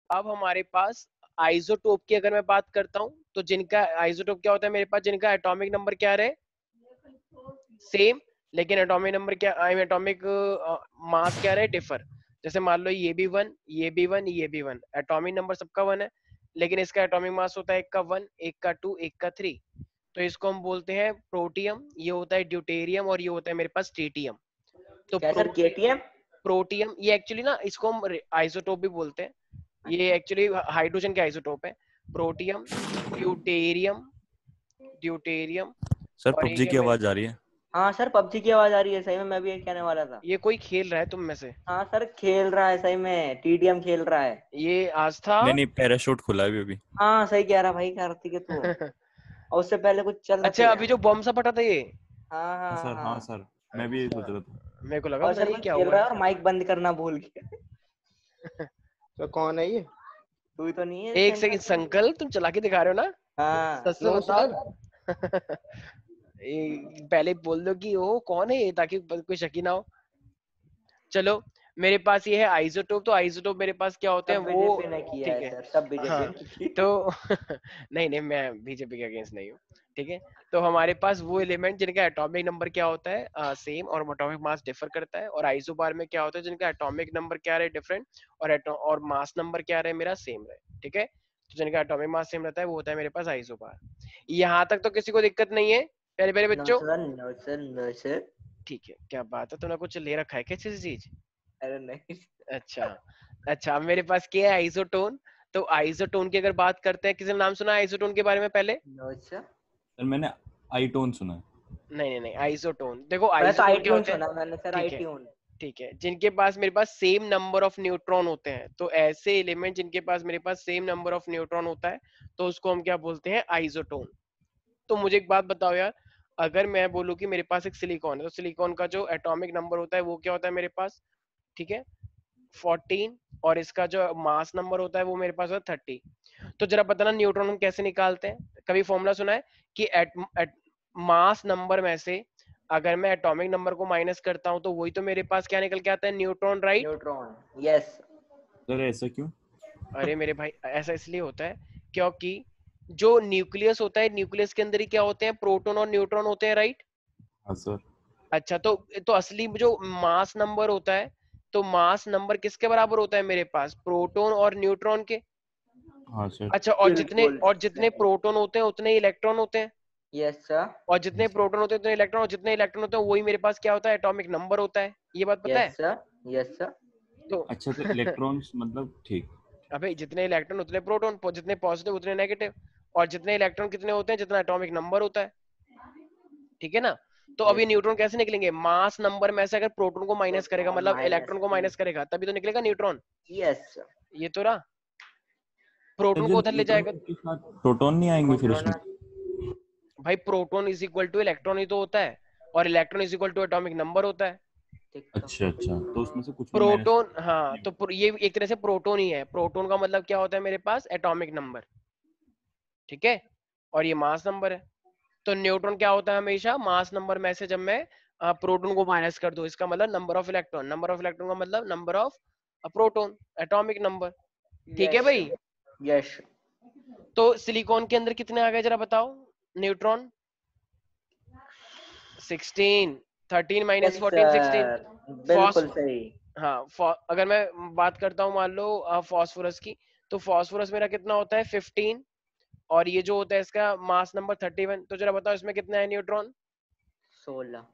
अब हमारे पास आइसोटोप की अगर मैं बात करता हूँ तो जिनका आइसोटोप क्या होता है मेरे पास, जिनका एटॉमिक नंबर क्या रहे, सेम, लेकिन एटॉमिक नंबर क्या, एटॉमिक मास क्या रहे, डिफर। जैसे मान लो ये भी वन, ये भी वन, ये भी वन, एटॉमिक नंबर सबका वन है, लेकिन इसका एटॉमिक मास होता है एक का वन, एक का टू, एक का थ्री। तो इसको हम बोलते हैं प्रोटियम, ये होता है ड्यूटेरियम, और ये होता है मेरे पास ट्रीटियम। तो क्या सर, केटीएम? प्रोटियम ये एक्चुअली ना, इसको हम आइसोटोप भी बोलते हैं, ये एक्चुअली हाइड्रोजन के आइसोटोप है। प्रोटियम, ड्यूटेरियम, ड्यूटेरियम, सर और पबजी एक है की मेरे, आवाज आ रही है। हाँ सर, पबजी की आवाज आ रही है, सही में मैं भी ये कहने वाला था। ये कोई खेल रहा है तुम में से? हाँ सर, खेल रहा है, सही में टीडीएम खेल रहा है। ये आज था। नहीं नहीं, पैराशूट खुला है अभी। हाँ सही कह रहा भाई कार्तिक है तू। और उससे पहले कुछ चल अच्छा, रखे अभी हैं। जो बॉम्ब सा फटा था ये? हाँ हाँ हाँ सर, हाँ हाँ। सर, मैं भी यही सोच अच्छा, रहा था। मेरे को लगा और पता सर नहीं कोई क्या खेल हुआ रहा है। है और माइक बंद करना भूल गया। तो कौन है ये? तू ही तो नहीं है एक सेंटर सेकंड पे? संकल्प, तुम चला के दिखा रहे हो ना? हाँ। सच से नो बताओ। सर। पहले बोल दो कि वो कौन है ये, ताकि कोई शक ही ना हो। चलो, मेरे पास ये है आइसोटोप। तो आइसोटोप मेरे पास क्या होते हैं सब वो, बीजेपी ने किया ठीक है है, सर, सब हाँ, बीजेपी ने की। तो नहीं नहीं, मैं बीजेपी के अगेंस्ट नहीं हूँ, ठीक है। तो हमारे पास वो एलिमेंट जिनका एटॉमिक नंबर क्या होता है, सेम, और एटॉमिक मास डिफर करता है, और आइसोबार में क्या होता है जिनका एटॉमिक नंबर क्या रहे, डिफरेंट, और मास नंबर क्या रहे, मेरा सेम रहे, ठीक है। तो जिनका एटॉमिक मास सेम रहता है वो होता है मेरे पास आइसोबार। यहाँ तक तो किसी को दिक्कत नहीं है, प्यारे प्यारे नो बच्चों? Sir, no sir, no sir. ठीक है, क्या बात है, तुमने कुछ ले रखा है क्या किसी चीज? अरे नहीं। अच्छा, अच्छा, अब मेरे पास क्या है, आइसोटोन। तो आइसोटोन की अगर बात करते हैं, किसी ने नाम सुना है आइसोटोन के बारे में पहले? No sir. सर मैंने आईटोन सुना है। नहीं नहीं नहीं, आइसोटोन देखो, मैं तो आइसोटोन क्या आईट्यून होते हैं, सुना मैंने सर, ठीक है, आईट्यून। ठीक है, जिनके पास मेरे पास सेम नंबर ऑफ न्यूट्रॉन होते हैं, तो ऐसे एलिमेंट जिनके पास मेरे पास सेम नंबर ऑफ न्यूट्रॉन होता है, तो उसको हम क्या बोलते हैं, आइसोटोन। तो मुझे एक बात बताओ यार, अगर मैं बोलूं कि मेरे पास एक सिलिकॉन है, तो सिलिकॉन का जो एटॉमिक नंबर होता है वो क्या होता है मेरे पास, ठीक है, 14, और इसका जो मास नंबर होता है वो मेरे पास होता है 30। तो जरा बताना न्यूट्रॉन हम कैसे निकालते हैं? कभी फॉर्मूला सुना है कि एट मास नंबर में से अगर मैं एटॉमिक नंबर को माइनस करता हूं तो वही तो मेरे पास क्या निकल के आता है, neutron, right? Neutron, yes. Sir ऐसा क्यों? अरे मेरे भाई, ऐसा इसलिए होता है क्योंकि जो न्यूक्लियस होता है, न्यूक्लियस के अंदर ही क्या होते हैं, प्रोटॉन और न्यूट्रॉन होते हैं, राइट? हाँ सर। अच्छा, तो असली जो मास नंबर होता है, तो मास नंबर किसके बराबर होता है मेरे पास, प्रोटॉन और न्यूट्रॉन के। हाँ सर। अच्छा, बिल्कुल और जितने सही। प्रोटॉन होते हैं उतने ही इलेक्ट्रॉन होते हैं, यस सर। और जितने प्रोटॉन होते हैं उतने इलेक्ट्रॉन, और जितने इलेक्ट्रॉन होते हैं वही मेरे पास क्या होता है, एटॉमिक नंबर होता है। ये बात पता यस है? सर। Yes sir. तो अच्छा, तो इलेक्ट्रॉन्स मतलब ठीक। अबे, जितने इलेक्ट्रॉन उतने प्रोटॉन, जितने पॉजिटिव उतने नेगेटिव, और जितने इलेक्ट्रॉन कितने होते हैं, जितना एटॉमिक नंबर होता है, ठीक है ना? तो अब ये यस। न्यूट्रॉन कैसे निकलेंगे, मास नंबर में से अगर प्रोटॉन को माइनस करेगा, प्रोटॉन मतलब माइनस इलेक्ट्रॉन को टू। माइनस करेगा, तभी तो निकलेगा न्यूट्रॉन। यस। ये तो रहा, सर प्रोटॉन जो को उधर ले न्यूट्रॉन जाएगा। है उसके साथ प्रोटॉन नहीं आएंगे फिर प्रोटॉन। उसमें? भाई, proton is equal to electron ही तो होता है, और electron is equal to atomic number होता है। ठीक तो। अच्छा अच्छा, तो उसमें से कुछ भी माइनस? प्रोटॉन, हाँ, तो ये एक तरह से प्रोटॉन ही है। प्रोटॉन का मतलब क्या होता है मेरे पास, एटॉमिक नंबर, ठीक है, और ये मास नंबर है। तो न्यूट्रॉन क्या होता है हमेशा, मास नंबर में से जब मैं प्रोटॉन को माइनस कर दूं, इसका मतलब number of electron, number of electron का मतलब number of proton, atomic number, ठीक है यस। भाई? यस। तो सिलिकॉन के अंदर कितने आ गए जरा बताओ, न्यूट्रॉन? 16, 13 minus yes 14, 16। सर, बिल्कुल सही। हाँ, अगर मैं बात करता हूँ मान लो फास्फोरस की, तो फास्फोरस मेरा कितना होता है, 15, और ये जो होता है इसका मास नंबर 31। तो जरा बताओ इसमें कितने हैं न्यूट्रॉन? 16।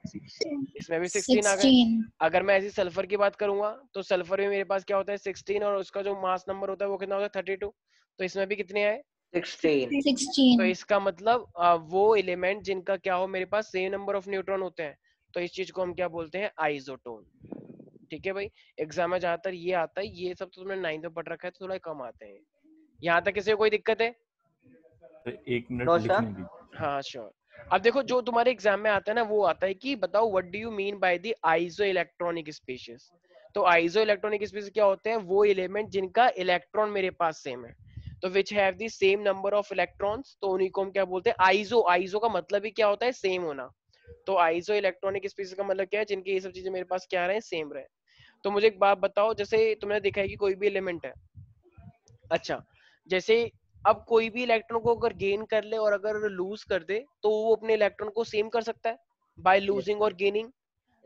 इसमें भी 16 आ गए। 16। अगर मैं ऐसी सल्फर की बात करूंगा तो सल्फर में मेरे पास क्या होता है, 16, और उसका जो मास नंबर होता है वो कितना होता है, 32। तो इसमें भी कितने आए? 16। तो 16। इसका मतलब वो एलिमेंट जिनका क्या हो मेरे पास सेम नंबर ऑफ न्यूट्रॉन होते हैं, तो इस चीज को हम क्या बोलते हैं, आइसोटोन, ठीक है भाई? एग्जाम में ज्यादातर ये आता है, ये सब तो तुमने 9th में पढ़ रखा है, तो थोड़ा कम आते हैं। यहाँ तक किसी को कोई दिक्कत है? तो 1 मिनट नो सर। लिखने दी। हाँ श्योर। अब देखो, जो तुम्हारे एग्जाम में आता है ना, वो आता है कि बताओ what do you mean by the iso electronic species. तो आइसो इलेक्ट्रॉनिक स्पीशीज क्या होते हैं, वो एलिमेंट जिनका इलेक्ट्रॉन मेरे पास सेम है, तो which have the same number of electrons, तो उन्हीं को हम क्या बोलते हैं, आइसो। आइसो का मतलब ही क्या होता है, सेम होना। तो आइसो इलेक्ट्रॉनिक स्पीशीज का मतलब क्या है, जिनकी ये सब चीजें मेरे पास क्या रहे, सेम रहे। तो मुझे एक बात बताओ, जैसे तुमने देखा है कि कोई भी एलिमेंट है, अच्छा, जैसे अब कोई भी इलेक्ट्रॉन को अगर गेन कर ले और अगर लूज कर दे तो वो अपने इलेक्ट्रॉन को सेम कर सकता है बाय लूजिंग और गेनिंग।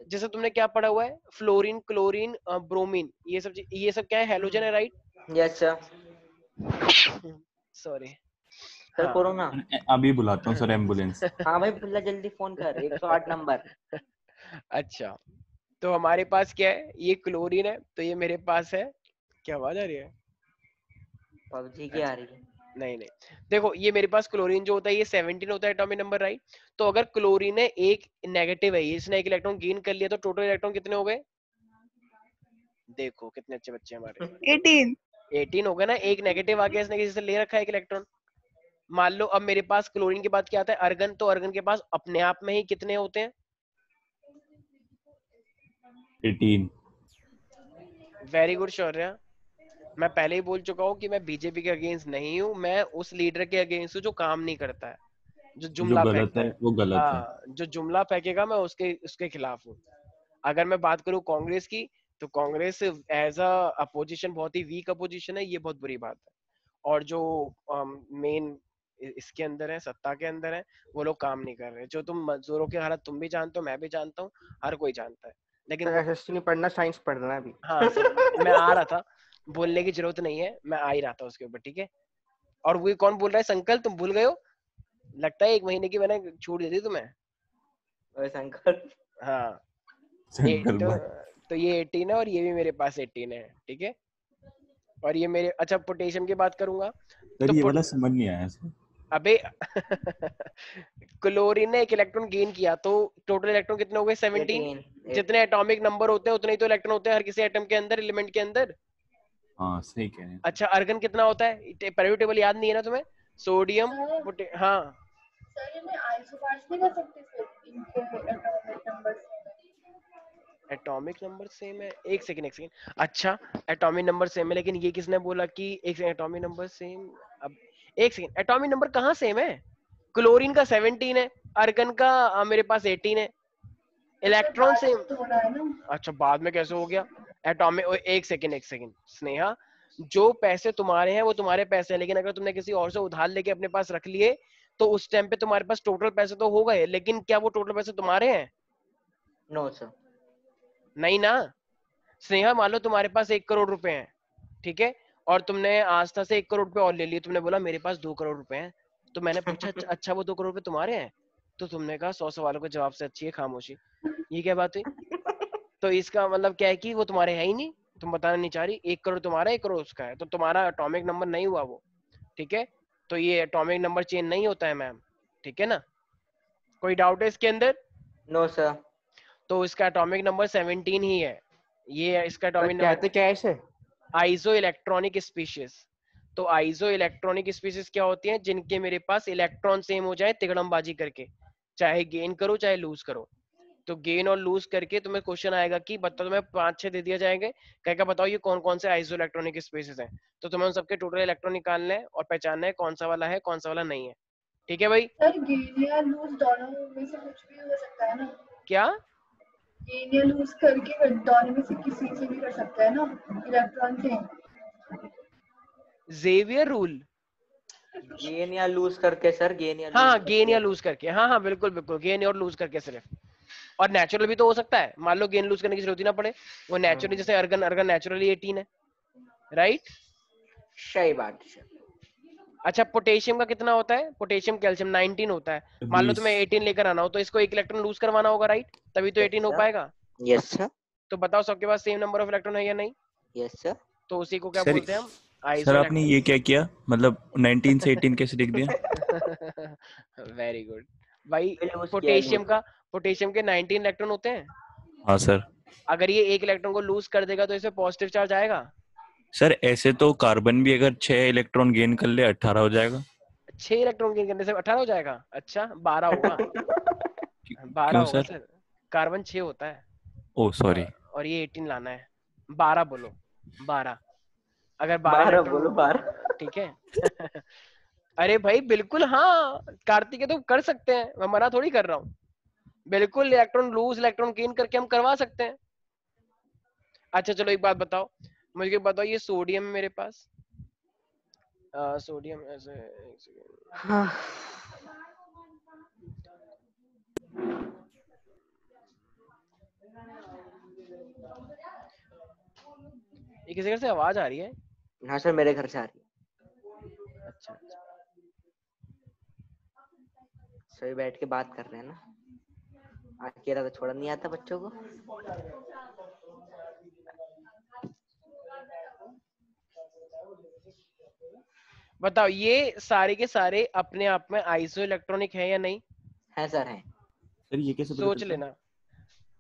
जैसे तुमने क्या पढ़ा हुआ है, फ्लोरीन, क्लोरीन, ब्रोमीन, ये सब क्या है, हैलोजन है, right? Yes sir. Sorry. Sir हाँ करो ना। अभी बुलाता हूँ सर एम्बुलेंस। हाँ भाई बुल्ला जल्दी फोन कर 108 नंबर। अच्छा, तो हमारे पास क्या है, ये क्लोरीन है, तो ये मेरे पास है, क्या आवाज आ रही है? पबजी की आ अच्छा, रही है। नहीं नहीं, देखो ये मेरे पास क्लोरीन जो होता है ये 17 होता है एटॉमिक नंबर, राइट? तो अगर क्लोरीन है, एक नेगेटिव है, इसने एक इलेक्ट्रॉन गेन कर लिया, तो टोटल इलेक्ट्रॉन कितने हो गए? देखो कितने अच्छे बच्चे हमारे। 18। 18 हो गए ना, एक नेगेटिव आ गया, इसने किसी से ले रखा है एक इलेक्ट्रॉन। मान लो अब मेरे पास क्लोरीन के बाद क्या आता है, अर्गन, तो अर्गन के पास अपने आप में ही कितने होते हैं? 18। वेरी गुड शौर्य। मैं पहले ही बोल चुका हूँ कि मैं बीजेपी के अगेंस्ट नहीं हूँ, मैं उस लीडर के अगेंस्ट हूँ जो काम नहीं करता है, जो जो जुमला गलत फेंकता है है। वो गलत है। हाँ, जो जुमला फेंकेगा मैं उसके उसके खिलाफ हूँ। अगर मैं बात करूँ कांग्रेस की, तो कांग्रेस एज अ अपोजिशन बहुत ही वीक अपोजिशन है, ये बहुत बुरी बात है। और जो मेन इसके अंदर है, सत्ता के अंदर है, वो लोग काम नहीं कर रहे। जो तुम मजदूरों की हालत तुम भी जानते हो, मैं भी जानता हूँ, हर कोई जानता है, लेकिन सर एसएसटी नहीं पढ़ना, साइंस पढ़ना है अभी। हाँ सर, मैं आ रहा था, बोलने की जरूरत नहीं है, मैं आ ही रहा था उसके ऊपर, ठीक है? और वो कौन बोल रहा है, संकल्प, तुम भूल गए हो? लगता है 1 महीने की मैंने छूट दे दी तुम्हें। ओए शंकर। हाँ, संकल्प तो भाई। ये 18 है और ये भी मेरे पास 18 है, ठीक है? और ये मेरे, अच्छा पोटेशियम की बात करूंगा सर तो ये वाला समझ नहीं आया सर। अबे क्लोरीन ने एक इलेक्ट्रॉन गेन किया, तो टोटल इलेक्ट्रॉन कितने हो गए? 17। 18। जितने एटॉमिक नंबर होते हैं उतने ही तो इलेक्ट्रॉन होते हैं हर किसी एटम के अंदर, एलिमेंट के अंदर। हाँ सही कह रहे हैं। अच्छा, अर्गन कितना होता है? पेरियोडिक टेबल याद नहीं है ना तुम्हें? सोडियम, हाँ, सर इन्हें आइसोबार्स नहीं कर सकते फिर इनके atomic number atomic number same है, एक सेकंड एक सेकंड। अच्छा, एटॉमिक नंबर सेम है, लेकिन ये किसने बोला कि एक सेकंड एटॉमिक नंबर सेम? अब एक सेकंड, एटॉमिक नंबर कहाँ सेम है? क्लोरीन का 17 है, अर्गन का मेरे पास 18 है, इलेक्ट्रॉन सेम। तो हो रहा है ना। अच्छा, बाद में कैसे हो गया एटॉमिक? एक सेकंड स्नेहा, जो पैसे तुम्हारे हैं वो तुम्हारे पैसे हैं, लेकिन अगर तुमने किसी और से उधार लेके अपने पास रख लिए तो उस टाइम पे तुम्हारे पास टोटल पैसे तो हो गए, लेकिन क्या वो टोटल पैसे तुम्हारे हैं? No sir. नहीं ना। स्नेहा, मान लो तुम्हारे पास 1 करोड़ रुपए हैं, ठीक है? और तुमने आस्था से 1 करोड़ रुपए और ले लिए, तुमने बोला मेरे पास 2 करोड़ रुपए हैं, तो मैंने पूछा अच्छा अच्छा, वो 2 करोड़ रुपए तुम्हारे हैं? तो तुमने कहा 100 सवालों के जवाब से अच्छी है खामोशी। ये क्या बात हुई? तो इसका मतलब क्या है कि वो तुम्हारे है ही नहीं, तुम बताना नहीं चाह रही। 1 करोड़ तुम्हारा, 1 करोड़ उसका है, तो तुम्हारा एटॉमिक नंबर नहीं हुआ वो, ठीक है? तो ये एटॉमिक नंबर चेंज नहीं होता है मैम, ठीक है ना? कोई डाउट है इसके अंदर? No sir. तो इसका एटॉमिक नंबर 17 ही है, ये इसका सर एटॉमिक कहते नंबर। क्या है इसे? Iso electronic species. तो आइसो इलेक्ट्रॉनिक स्पीशीज क्या होती हैं? जिनके मेरे पास इलेक्ट्रॉन सेम हो जाए तिगड़मबाजी करके, चाहे गेन करो चाहे लूज करो। तो गेन और लूज करके तुम्हें क्वेश्चन आएगा कि बताओ, तुम्हें 5-6 दे दिया जाएंगे, कहेगा बताओ ये कौन कौन से आइसो इलेक्ट्रॉनिक स्पेसेस हैं, तो तुम्हें उन सबके टोटल इलेक्ट्रॉन निकालने हैं और पहचानना है कौन सा वाला है कौन सा वाला नहीं है, ठीक है भाई? सर गेन या लूज दोनों में से कुछ भी हो सकता है ना। क्या? गेन या लूज करके दोनों में से किसी से भी कर सकता है ना इलेक्ट्रॉन से। Xavier rule. गेन या लूज करके सर, गेन या लूज हाँ, गेन या करके। लूज करके, हाँ हाँ बिल्कुल बिल्कुल, गेन और लूज करके सिर्फ। और नेचुरल भी तो हो सकता है, मान लो गेन लूज करने की जरूरत ही ना पड़े, वो नेचुरली, जैसे अर्गन, अर्गन नेचुरली 18 है, राइट? सही बात है। अच्छा, पोटेशियम का कितना होता है? पोटेशियम कैल्शियम 19 होता है। मान लो 20। तुम्हें 18 लेकर आना हो तो इसको एक इलेक्ट्रॉन लूज करवाना होगा, राइट? तभी तो 18 हो पाएगा। Yes sir. तो बताओ सबके पास सेम नंबर ऑफ इलेक्ट्रॉन है या नहीं? Yes sir. तो उसी को क्या सर बोलते हैं हम? सर आइसो आपने ये क्या किया, मतलब 19 से 18 कैसे लिख दिया? वेरी गुड भाई। लूज किया पोटेशियम लूज। का, पोटेशियम के 19 इलेक्ट्रॉन होते हैं। हाँ सर। अगर ये एक इलेक्ट्रॉन को लूज कर देगा तो इसमें पॉजिटिव चार्ज आएगा। सर ऐसे तो कार्बन भी अगर 6 इलेक्ट्रॉन गेन कर ले 18 हो जाएगा। 6 इलेक्ट्रॉन गेन करने से 18 हो जाएगा? अच्छा, 12 होगा, 12 क्यों होगा सर? सर। कार्बन 6 होता है ओ सॉरी। और ये 18 लाना है। 12 बोलो, 12। अगर 12 12 इलेक्ट्रॉन, बोलो 12। ठीक है? अरे भाई बिल्कुल, हाँ कार्तिक है तो कर सकते हैं, मैं मना थोड़ी कर रहा हूँ, बिल्कुल इलेक्ट्रॉन लूज इलेक्ट्रॉन गेन करके हम करवा सकते हैं। अच्छा चलो एक बात बताओ, मुझे बताओ, ये सोडियम है मेरे पास, सोडियम ऐसे, एक सेकंड। हाँ, ये किसी घर से आवाज आ रही है? हाँ सर मेरे घर से आ रही है। अच्छा अच्छा। सभी बैठ के बात कर रहे हैं ना, अकेला तो छोड़ा नहीं आता बच्चों को। बताओ ये सारे के सारे अपने आप में आइसो इलेक्ट्रॉनिक है या नहीं? है सर, है। सर ये कैसे पता सोच चलता है? लेना।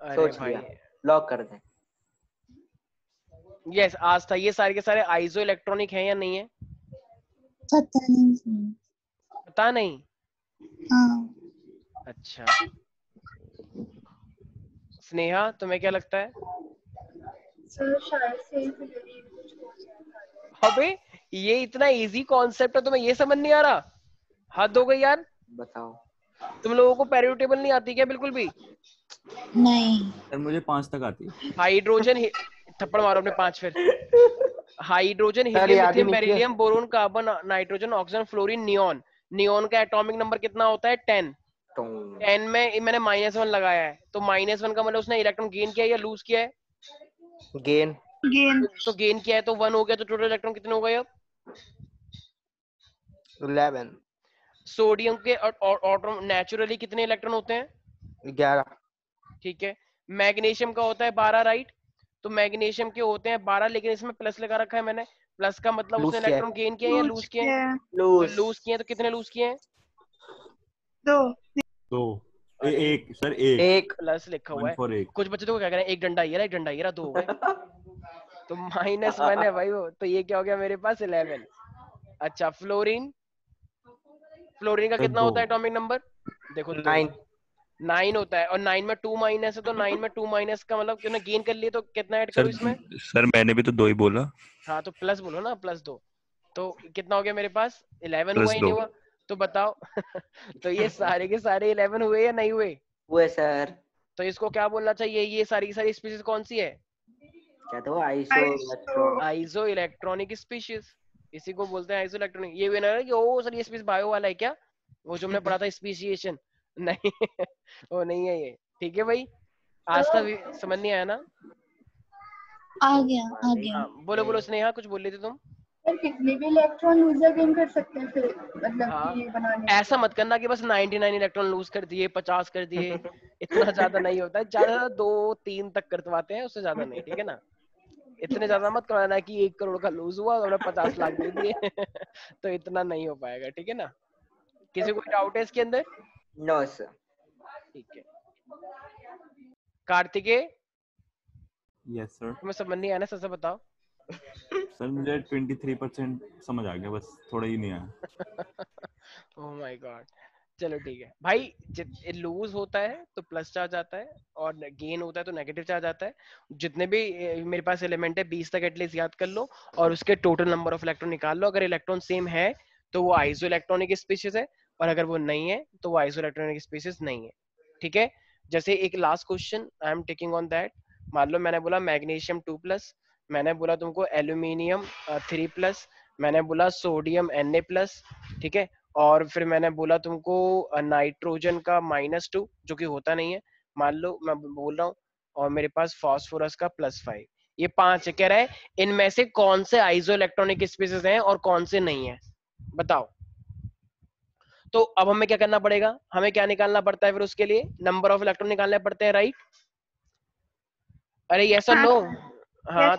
अरे सोच भाई, लिया, लॉक कर दें। यस आज था, ये सारे के सारे आइसो इलेक्ट्रॉनिक है या नहीं है? पता नहीं। पता नहीं। हाँ अच्छा, स्नेहा तुम्हें क्या लगता है? सर शायद से कुछ हो गया। अबे ये इतना इजी कॉन्सेप्ट है, तुम्हें ये समझ नहीं आ रहा? हद हो गई यार। बताओ। तुम लोगों को पेरियोडिक टेबल नहीं आती क्या बिल्कुल भी? नहीं। सर मुझे 5 तक आती है। हाइड्रोजन थप्पड़ मारो अपने 5 फिर। हाइड्रोजन, सर हीलियम, याद ही लिथियम, नहीं किया। Beryllium, boron, carbon, nitrogen, oxygen, fluorine, neon. Neon का एटॉमिक नंबर कितना होता है? 10। 10 में मैंने -1 लगाया है, तो -1 का मतलब उसने इलेक्ट्रॉन गेन किया है या लूज किया है? गेन। तो गेन किया है तो 1 हो गया, तो टोटल इलेक्ट्रॉन कितने हो गए अब? 11। सोडियम के नेचुरली कितने इलेक्ट्रॉन होते हैं? 11। ठीक है। मैग्नीशियम का होता है 12, राइट? तो मैग्नीशियम के होते हैं 12, लेकिन इसमें प्लस लगा रखा है मैंने। प्लस का मतलब उसने लूज किया इलेक्ट्रॉन गेन किया है या लूज किए हैं? तो लूज। लूज किए हैं, तो कितने लूज किए हैं? 2 अरे एक सर, एक एक। प्लस लिखा हुआ 1 है। फॉर 1। कुछ बच्चे तो क्या कह रहे हैं, एक डंडा ये रहा, एक डंडा ये रहा, 2 हो गए। तो -1 है भाई वो, तो ये क्या हो गया मेरे पास? 11। अच्छा, फ्लोरीन। फ्लोरीन का सर कितना 2। होता है एटॉमिक नंबर? देखो 2। 9। 9 होता है, और 9 में 2 माइनस है, तो 9 में 2 माइनस का मतलब कि गेन कर लिए, तो कितना ऐड करो सर इसमें? सर मैंने भी तो 2 ही बोला। हाँ तो प्लस बोलो ना, +2। तो कितना हो गया मेरे पास? 11 हुआ प्लस ही 2। नहीं हुआ? तो बताओ। तो ये सारे के सारे 11 हुए या नहीं हुए? हुए सर। तो इसको क्या बोलना चाहिए? ये सारी की सारी स्पीशीज कौन सी है? क्या तो iso electron. Iso electronic species, इसी को बोलते हैं आइसो इलेक्ट्रॉनिक। ये भी ना कि ओ सर ये स्पीशीज बायो वाला है क्या, वो जो हमने पढ़ा था स्पीशिएशन। नहीं। वो नहीं है ये। ठीक है भाई, आज तक समझ नहीं आया ना? आ गया। हाँ बोलो बोलो स्नेहा, कुछ बोल रही थी तुम? सर कितने भी इलेक्ट्रॉन लूजर गेन कर सकते हैं फिर, मतलब हाँ, कि ये बनाने ऐसा मत करना कि बस 99 इलेक्ट्रॉन लूज कर दिए, 50 कर दिए। इतना ज्यादा नहीं होता है, ज्यादा से ज्यादा 2-3 तक करवाते हैं, उससे ज्यादा नहीं, ठीक है ना? इतने ज्यादा मत करवाना कि 1 करोड़ का लूज हुआ और हमने 50 लाख दे दिए। तो इतना नहीं हो पाएगा, ठीक है ना? किसी को कोई डाउट है इसके अंदर? No sir. ठीक है। Kartikeya, yes sir. तुम्हें समझ नहीं आया ना, सच से बताओ। सर मुझे 23% समझ आ गया, बस थोड़ा ही नहीं आया। Oh my God. चलो ठीक है भाई, लूज होता है तो प्लस चार्ज आता है, और गेन होता है तो नेगेटिव चार्ज आता है। जितने भी मेरे पास एलिमेंट है 20 तक एटलीस्ट याद कर लो, और उसके टोटल नंबर ऑफ इलेक्ट्रॉन निकाल लो। अगर इलेक्ट्रॉन सेम है तो वो आइसो इलेक्ट्रॉनिक स्पीशीज है, और अगर वो नहीं है तो वो आइसो इलेक्ट्रॉनिक स्पीशीज नहीं है, ठीक है? जैसे एक last question I am taking on that. मान लो मैंने बोला मैग्नीशियम 2+, मैंने बोला तुमको एल्यूमिनियम 3+, मैंने बोला सोडियम Na+, ठीक है? और फिर मैंने बोला तुमको नाइट्रोजन का -2, जो कि होता नहीं है, मान लो मैं बोल रहा हूँ, और मेरे पास फास्फोरस का +5। ये 5 है, कह रहा है इनमें से कौन से आइसो इलेक्ट्रॉनिक स्पीशीज हैं और कौन से नहीं है, बताओ। तो अब हमें क्या करना पड़ेगा? हमें क्या निकालना पड़ता है फिर उसके लिए? नंबर ऑफ इलेक्ट्रॉन निकालने पड़ते हैं, राइट? अरे यस और नो? हाँ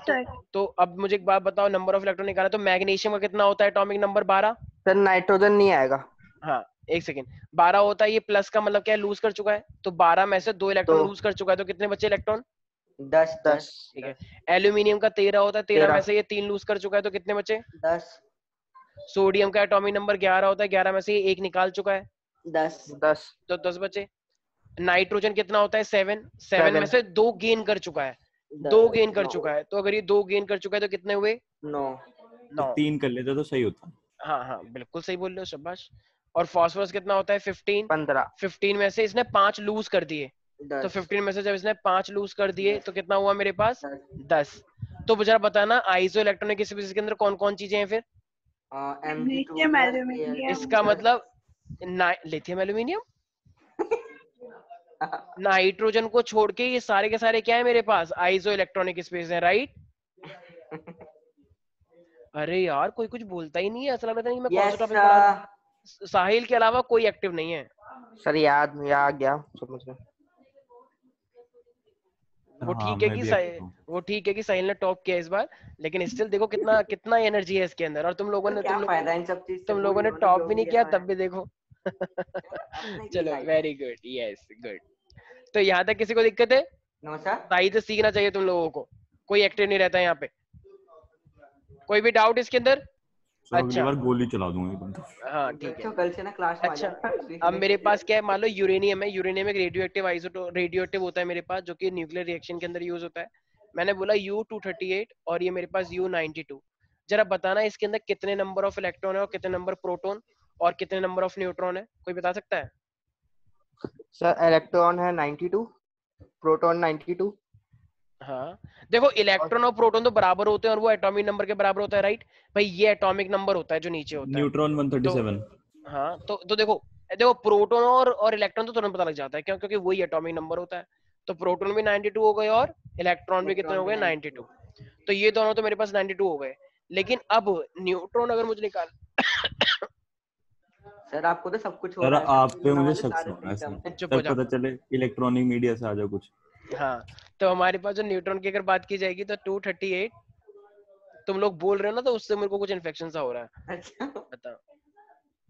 तो अब मुझे एक बात बताओ, नंबर ऑफ इलेक्ट्रॉन निकाला तो मैग्नीशियम का कितना होता है एटॉमिक नंबर? 12। सर नाइट्रोजन नहीं आएगा। हाँ एक सेकेंड, 12 होता है, ये प्लस का मतलब क्या है? लूज कर चुका है, तो 12 में से 2 इलेक्ट्रॉन तो लूज कर चुका है, तो कितने बचे इलेक्ट्रॉन? 10। 10। ठीक है। एल्यूमिनियम का 13 होता है, 13 में 13। से ये 3 लूज कर चुका है, तो कितने बचे? 10। सोडियम का एटॉमिक नंबर 11 होता है, 11 में से ये 1 निकाल चुका है, 10। 10। तो 10 बचे। नाइट्रोजन कितना होता है? 7। 7 में से 2 गेन कर चुका है, 2 गेन कर 9। चुका है, तो अगर ये 2 गेन कर चुका है तो कितने हुए? 9। तो 9। 3 कर लेते तो सही होता। हाँ हाँ बिल्कुल सही बोल रहे हो, शाबाश। और फास्फोरस कितना होता है? 15। 15। 15 में से इसने 5 लूज कर दिए, तो 10। 15 में से जब इसने 5 लूज कर दिए तो कितना हुआ मेरे पास? 10। 10। तो जरा बताना आइसो इलेक्ट्रॉनिक स्पीशीज के अंदर कौन कौन चीजें हैं फिर? Lithium aluminium. इसका मतलब लिथियम एल्यूमिनियम, नाइट्रोजन को छोड़ के ये सारे के सारे क्या है मेरे पास, आइसो इलेक्ट्रॉनिक स्पेस है, राइट। अरे यार कोई कुछ बोलता ही नहीं है, ऐसा लग रहा है मैं कौन सा टॉपिक पढ़ा रहा हूँ। साहिल के अलावा कोई एक्टिव नहीं है। सर याद नहीं आ गया समझ में। वो हाँ, ठीक है मैं कि भी active हूँ। वो ठीक है कि साहिल ने टॉप किया इस बार, लेकिन स्टिल देखो कितना कितना एनर्जी है इसके अंदर। और तुम लोगों ने क्या फायदा इन सब चीज से, तुम लोगों ने बूढ़ी टॉप होगी भी नहीं जो किया भी तब भी देखो। अपने की चलो life. Very good, yes good. तो यहाँ तक किसी को दिक्कत है? नमस्कार। साहिल से सीखना चाहिए तुम लोगों को, कोई एक्टिव नहीं रहता यहाँ पे। कोई भी डाउट इसके अंदर? सर अगली अच्छा बार गोली चला दूंगा एक बार। हाँ ठीक है। बच्चों कल से ना क्लास में आ अच्छा जाना अब सीखने मेरे के पास लिए। क्या है, मान लो यूरेनियम है। यूरेनियम एक रेडियो एक्टिव होता है मेरे पास, जो कि न्यूक्लियर रिएक्शन के अंदर यूज होता है। मैंने बोला U238 और ये मेरे पास U92। जरा बताना इसके अंदर कितने नंबर ऑफ इलेक्ट्रॉन है और कितने नंबर प्रोटॉन और कितने नंबर ऑफ न्यूट्रॉन है, कोई बता सकता है? सर इलेक्ट्रॉन है 92, प्रोटॉन 92। हाँ देखो इलेक्ट्रॉन और प्रोटॉन तो बराबर होते हैं और वो एटॉमिक नंबर के बराबर होता है, राइट भाई। ये एटॉमिक नंबर होता है जो नीचे होता है। न्यूट्रॉन 137। हाँ तो देखो देखो प्रोटॉन और इलेक्ट्रॉन तो तुरंत पता लग जाता है, क्यों? क्योंकि वही एटॉमिक नंबर होता है। तो प्रोटॉन भी 92 हो गए और इलेक्ट्रॉन भी कितने हो गए, 92। तो ये दोनों तो मेरे पास 92 हो गए। लेकिन अब न्यूट्रॉन अगर मुझे निकाल सर आपको तो सब कुछ हो सर रहा है, आप पे दुनिया मुझे वाले शक सारे हो रहा है फ्रीडम सर, है। चुप हो तब जाओ। पता चले इलेक्ट्रॉनिक मीडिया से आ जाओ कुछ। हाँ तो हमारे पास जो न्यूट्रॉन की अगर बात की जाएगी तो 238, तुम लोग बोल रहे हो ना तो उससे मेरे को कुछ इन्फेक्शन सा हो रहा है। अच्छा बताओ,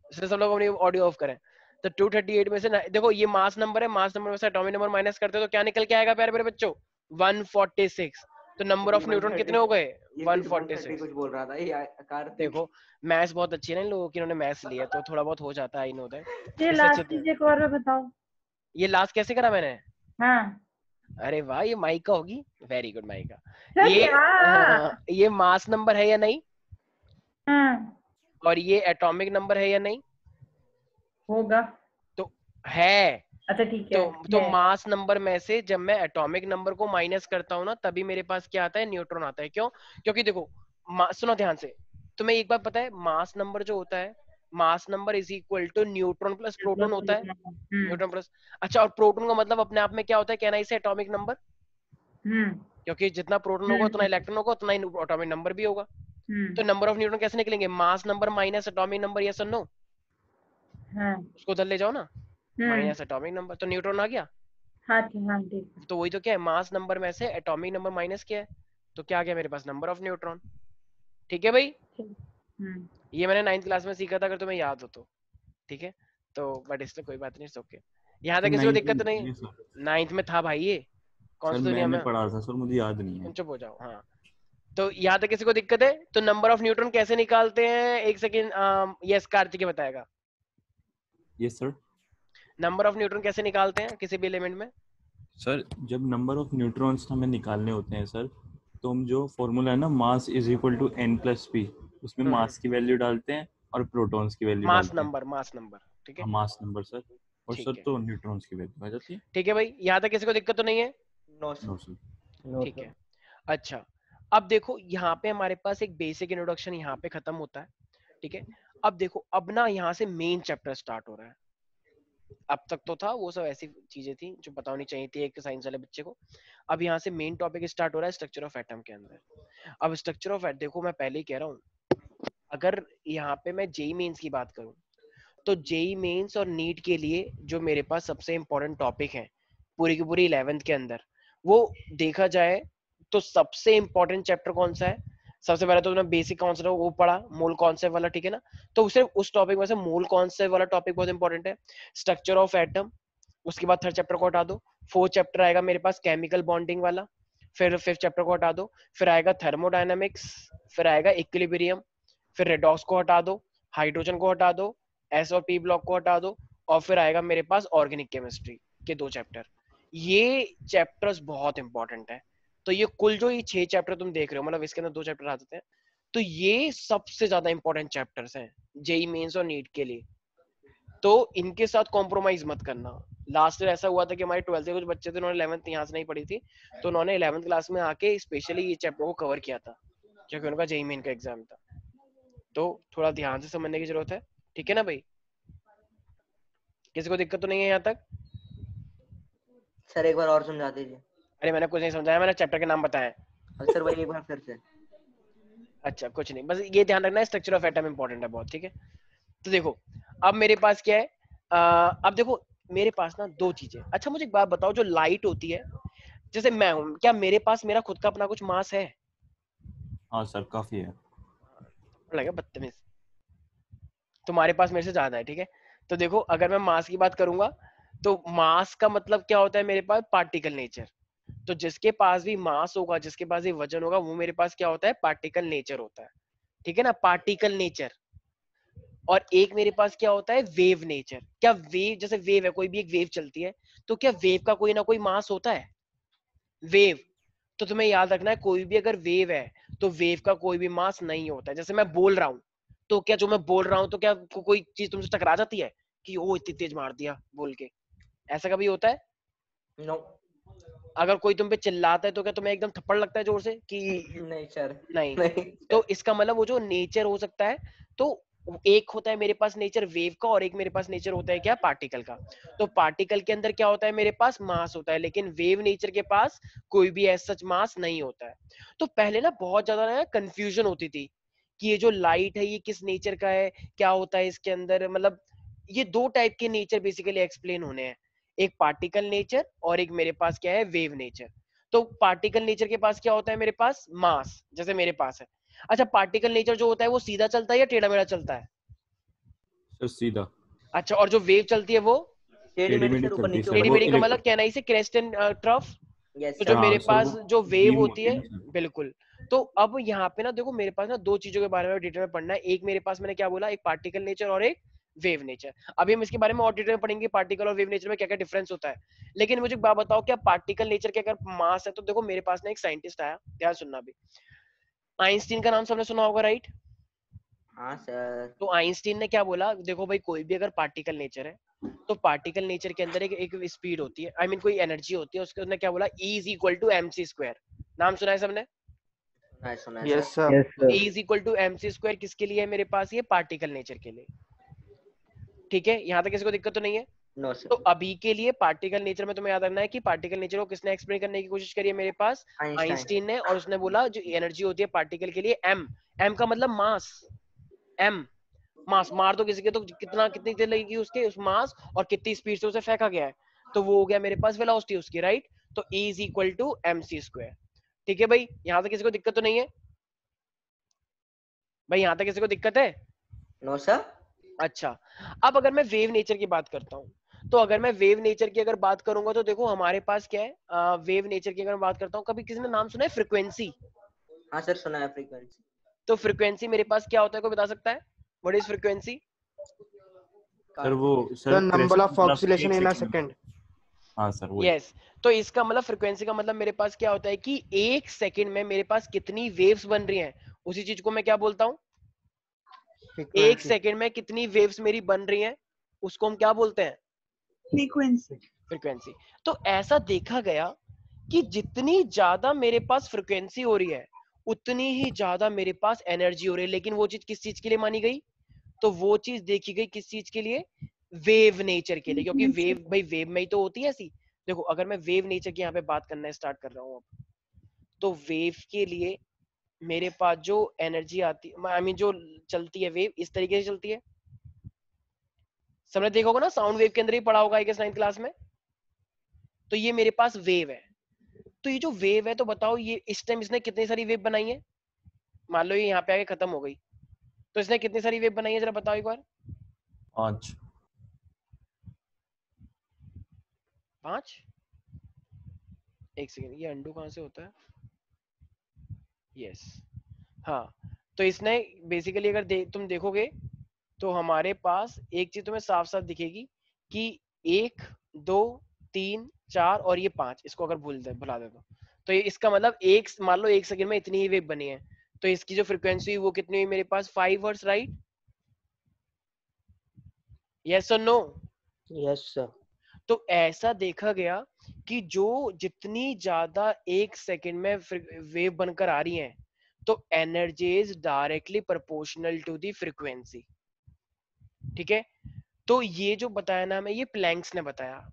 इसलिए सब लोग अपनी ऑडियो ऑफ करें। तो 238 में से देखो ये मास नंबर है, मास नंबर में से एटॉमिक नंबर माइनस करते हो तो क्या निकल के आएगा प्यारे मेरे बच्चों, 146। तो नंबर ऑफ न्यूट्रॉन कितने हो गए, ये कुछ 130 कुछ 146। बोल रहा था ये कार्तिक। देखो मैथ्स बहुत अच्छी है ना इन लोगों की, इन्होंने मैथ्स लिया तो थोड़ा बहुत हो जाता है, आई नो दैट। ये लास्ट चीज एक और बताओ। ये लास्ट कैसे करा मैंने? हाँ अरे वाह, ये माइका होगी, वेरी गुड माइका। सर ये क्या? ये मास नंबर है या नहीं, हाँ और ये एटॉमिक नंबर है या नहीं? होगा। तो है। अच्छा ठीक है। तो मास नंबर में से जब मैं एटॉमिक नंबर को माइनस करता हूँ ना, तभी मेरे पास क्या आता है, न्यूट्रॉन आता है। क्यों? क्योंकि देखो सुनो ध्यान से, तुम्हें एक बात पता है, मास नंबर जो होता है, mass number is equal to neutron plus proton होता है। न्यूट्रॉन प्लस, अच्छा, और प्रोटॉन का मतलब अपने आप में क्या होता है, कहना इसे एटॉमिक नंबर, क्योंकि जितना प्रोटॉन होगा उतना इलेक्ट्रॉन होगा उतना ही एटॉमिक नंबर भी होगा। तो नंबर ऑफ न्यूट्रॉन कैसे निकलेंगे, mass number minus atomic number, yes और नो? उसको उधर ले जाओ ना, माइनस एटॉमिक नंबर, तो न्यूट्रॉन आ गया। हाँ ठीक। तो वही तो क्या है, मास नंबर में से एटॉमिक नंबर माइनस किया है, तो क्या आ गया मेरे पास, नंबर ऑफ न्यूट्रॉन। ठीक है भाई, ये मैंने 9th क्लास में सीखा था, अगर तुम्हें याद हो तो। ठीक है, तो बट इससे कोई बात नहीं, ओके। यहाँ तक सर किसी को 9th में दिक्कत नहीं? नहीं सर। 9th में था भाई ये, कौन सर सी दुनिया मैंने में। पढ़ा था सर, मुझे याद नहीं है। चुप हो जाओ। हाँ तो यहाँ तक किसी को दिक्कत है? तो नंबर ऑफ न्यूट्रॉन कैसे निकालते हैं, एक सेकेंड, यस कार्तिक बताएगा। Yes sir. Number of neutron कैसे निकालते हैं किसी भी एलिमेंट में? सर जब नंबर ऑफ न्यूट्रॉन्स हमें निकालने होते हैं सर, तो हम जो फॉर्मूला है ना, mass is equal to n+p, उसमें मास की वैल्यू डालते हैं और प्रोटॉन्स की वैल्यू मास डालते हैं। नंबर, ठीक है। हाँ मास नंबर सर, और सर ठीक है, तो न्यूट्रॉन्स की वैल्यू आ जाती है। ठीक है भाई, यहाँ तक किसी को दिक्कत तो नहीं है? No no sir. सर। ठीक है। अच्छा अब देखो यहाँ पे हमारे पास एक बेसिक इंट्रोडक्शन यहाँ पे खत्म होता है। ठीक है, अब देखो अब ना यहाँ से मेन चैप्टर स्टार्ट हो रहा है। अब तक तो था वो सब ऐसी चीजें थी जो पता होनी चाहिए थी एक साइंस वाले बच्चे को। अब यहाँ से मेन टॉपिक स्टार्ट हो रहा है स्ट्रक्चर ऑफ एटम के अंदर। अब स्ट्रक्चर ऑफ एटम, देखो मैं पहले ही कह रहा हूँ, अगर यहाँ पे मैं जेई मेंस की बात करूँ तो जेई मेंस और नीट के लिए जो मेरे पास सबसे इंपॉर्टेंट टॉपिक है पूरी की पूरी 11th के अंदर, वो देखा जाए तो सबसे इंपॉर्टेंट चैप्टर कौन सा है? सबसे पहले तो तुमने बेसिक कॉन्सेप्ट वो पढ़ा, मोल कॉन्सेप्ट वाला, ठीक है ना? तो सिर्फ उस टॉपिक में से मोल कॉन्सेप्ट वाला टॉपिक बहुत इंपॉर्टेंट है। स्ट्रक्चर ऑफ एटम, उसके बाद थर्ड चैप्टर को हटा दो, फोर्थ चैप्टर आएगा मेरे पास केमिकल बॉन्डिंग वाला, फिर फिफ्थ चैप्टर को हटा दो, फिर आएगा थर्मोडायनामिक्स, फिर आएगा इक्विलिब्रियम, फिर रेडॉक्स को हटा दो, हाइड्रोजन को हटा दो, एस और पी ब्लॉक को हटा दो, और फिर आएगा मेरे पास ऑर्गेनिक केमिस्ट्री के 2 चैप्टर। ये चैप्टर्स बहुत इंपॉर्टेंट है। तो ये कुल जो ये 6 चैप्टर तुम देख रहे हो, मतलब इसके अंदर 2 चैप्टर आ जाते हैं, तो ये सबसे ज्यादा इंपॉर्टेंट चैप्टर्स हैं जेई मेंस और नीट के लिए। तो इनके साथ कॉम्प्रोमाइज मत करना। लास्ट ईयर ऐसा हुआ था कि हमारे 12th के कुछ बच्चे थे, उन्होंने 11th यहाँ से नहीं पढ़ी थी, तो उन्होंने 11th क्लास में आके स्पेशली ये चैप्टर को कवर किया था क्योंकि उनका जेई मेन का एग्जाम था। तो थोड़ा ध्यान से समझने की जरूरत है, ठीक है ना भाई? किसी को दिक्कत तो नहीं है यहाँ तक? सर एक बार और समझा दीजिए। अरे मैंने कुछ नहीं समझाया, मैंने चैप्टर के नाम बताए। सर वही एक बार फिर से। अच्छा कुछ नहीं, बस ये ध्यान रखना है स्ट्रक्चर ऑफ एटम इंपॉर्टेंट है बहुत, ठीक है? तो देखो अब मेरे पास क्या है, अब देखो मेरे पास ना दो चीजें। अच्छा मुझे एक बात बताओ, जो लाइट होती है, जैसे मैं हूं, क्या मेरे पास मेरा खुद का अपना कुछ मास है? हाँ सर काफी है। लगा बदतमीज, तुम्हारे पास मेरे से ज्यादा है, ठीक है? तो देखो अगर मैं मास की बात करूंगा तो मास का मतलब क्या होता है मेरे पास? Particle nature. तो जिसके पास भी मास होगा, जिसके पास भी वजन होगा, वो मेरे पास क्या होता है? पार्टिकल नेचर होता है, ठीक है ना? Particle nature. और एक मेरे पास क्या होता है? Wave nature. क्या वेव, जैसे वेव है, कोई भी एक वेव चलती है, तो क्या वेव का कोई ना कोई मास होता है? वेव, तो तुम्हें याद रखना है कोई भी अगर वेव है तो वेव का कोई भी मास नहीं होता है। जैसे मैं बोल रहा हूं, तो क्या जो मैं बोल रहा हूं तो क्या कोई चीज तुमसे टकरा जाती है कि ओ इतनी तेज मार दिया बोल के? ऐसा कभी होता है? नो। अगर कोई तुम पे चिल्लाता है तो क्या तुम्हें एकदम थप्पड़ लगता है जोर से कि? नहीं सर। नहीं। नहीं तो सर। इसका मतलब वो जो नेचर हो सकता है, तो एक होता है मेरे पास नेचर वेव का, और एक मेरे पास नेचर होता है क्या? पार्टिकल का। तो पार्टिकल के अंदर क्या होता है? मेरे पास मास होता है, लेकिन वेव नेचर के पास कोई भी ऐसा सच मास नहीं होता है। तो पहले ना बहुत ज्यादा ना कंफ्यूजन होती थी कि ये जो लाइट है ये किस नेचर का है, क्या होता है इसके अंदर, मतलब ये दो टाइप के नेचर बेसिकली एक्सप्लेन होने हैं, एक पार्टिकल नेचर और एक मेरे पास क्या है? Wave nature. तो पार्टिकल नेचर के पास क्या होता है? मेरे पास मास, जैसे मेरे पास है। अच्छा पार्टिकल नेचर जो होता है वो सीधा चलता है या टेढ़ा मेढ़ा चलता है? सर सीधा। अच्छा, और जो वेव चलती है वो? टेढ़ी टेढ़ी मेढ़ी मेढ़ी सर, ऊपर चलती है नीचे सर, टेढ़ी ऊपर वो मेढ़ी नीचे। का मतलब इलेक्ट्रो। कहना इसे क्रेस्ट एंड ट्रफ। यस तो जो सर। मेरे हाँ सर पास वो जो वेव बीम होती होती है है, ना सर। बिल्कुल। तो अब यहाँ पे ना देखो मेरे पास ना दो चीजों के बारे में डिटेल में पढ़ना है। एक मेरे पास मैंने क्या बोला? एक पार्टिकल नेचर और एक वेव नेचर। अभी हम इसके बारे में और डिटेल में पढ़ेंगे पार्टिकल और वेव नेचर में क्या क्या डिफरेंस होता है। लेकिन मुझे एक बात बताओ, क्या पार्टिकल नेचर के अगर मास है तो देखो मेरे पास ना एक साइंटिस्ट आया, ध्यान सुनना भी, आइंस्टीन का नाम सबने सुना होगा, राइट? हाँ सर। तो आइंस्टीन ने क्या बोला? देखो भाई कोई भी अगर पार्टिकल नेचर है तो पार्टिकल नेचर के अंदर एक स्पीड होती है, आई मीन कोई एनर्जी होती है, उसके उसने क्या बोला? E is equal to M C square. नाम सुना है सबने? सुना है यस सर। सर। यस तो sir. E is equal to M C square किसके लिए है मेरे पास? ये पार्टिकल नेचर के लिए, ठीक है? यहाँ तक किसी को दिक्कत तो नहीं है? नो तो सर। अभी के लिए पार्टिकल नेचर में तुम्हें याद रखना है कि पार्टिकल नेचर को किसने एक्सप्लेन करने की कोशिश करी है मेरे पास? आइंस्टाइन। आइंस्टीन ने। और उसने बोला जो एनर्जी होती है पार्टिकल के लिए एम, एम का मतलब मास, एम मास मार दो किसी के तो कितना, कितनी देर लगेगी उसके उस मास, और कितनी स्पीड से उसे फेंका गया है, तो वो हो गया मेरे पास वेलोसिटी उसकी, राइट? तो E is equal to M C square, ठीक है भाई? यहां तक किसी को दिक्कत तो नहीं है भाई? यहां तक किसी को दिक्कत है? No sir. अच्छा, अब अगर मैं वेव नेचर की बात करता हूँ, तो अगर मैं वेव नेचर की अगर बात करूंगा तो देखो हमारे पास क्या है, वेव नेचर की अगर मैं बात करता हूँ, कभी किसी ने नाम सुना है फ्रीक्वेंसी? हाँ सर सुना है, फ्रीक्वेंसी। तो फ्रीक्वेंसी मेरे पास क्या होता है, कोई बता सकता है? What is frequency? सर वो The sir number of crest oscillation एक in a सेकंड। second. हाँ सर वही। यस। तो इसका मतलब फ्रीक्वेंसी का मतलब मेरे पास क्या होता है कि एक सेकंड में मेरे पास कितनी वेव्स बन रही हैं, उसी चीज को मैं क्या बोलता हूँ? एक Frequency. सेकंड में कितनी वेव्स मेरी बन रही हैं, उसको हम क्या बोलते हैं? फ्रीक्वेंसी। फ्रीक्वेंसी। तो ऐसा देखा गया कि जितनी ज्यादा मेरे पास फ्रीक्वेंसी हो रही है उतनी ही ज्यादा मेरे पास एनर्जी हो रही है। लेकिन वो चीज किस चीज के लिए मानी गई? तो वो चीज देखी गई किस चीज के लिए? वेव नेचर के लिए, क्योंकि वेव भाई वेव में ही तो होती है ऐसी। देखो अगर मैं वेव नेचर की यहाँ पे बात करना स्टार्ट कर रहा हूँ अब, तो वेव के लिए मेरे पास जो एनर्जी आती है, आई मीन जो चलती है वेव इस तरीके से चलती है। सबने देखा होगा ना, साउंड वेव के अंदर ही पढ़ा होगा आई गेस 9th क्लास में। तो ये मेरे पास वेव है। तो ये जो वेव है, तो बताओ ये इस टाइम इसने कितनी सारी वेव बनाई है? मान लो ये यहाँ पे आके खत्म हो गई, तो इसने कितनी सारी वेव बनाई है जरा बताओ एक बार? 5। 5? एक सेकेंड, ये अंडू कहाँ से होता है? यस, हाँ। तो इसने बेसिकली अगर तुम देखोगे तो हमारे पास एक चीज तुम्हें साफ साफ दिखेगी कि 1 2 3 4 और ये 5, इसको अगर भुला दे तो ये इसका मतलब एक, मान लो एक सेकंड में इतनी ही वेव बनी है, तो इसकी जो फ्रीक्वेंसी हुई वो कितनी हुई मेरे पास? 5 हर्ट्ज, राइट? यस और नो? Yes sir. तो ऐसा देखा गया कि जो जितनी ज्यादा एक सेकंड में वेव बनकर आ रही हैं, तो energy is directly proportional to the frequency. ठीक है, तो ये जो बताया ना हमें, ये प्लैंक्स ने बताया।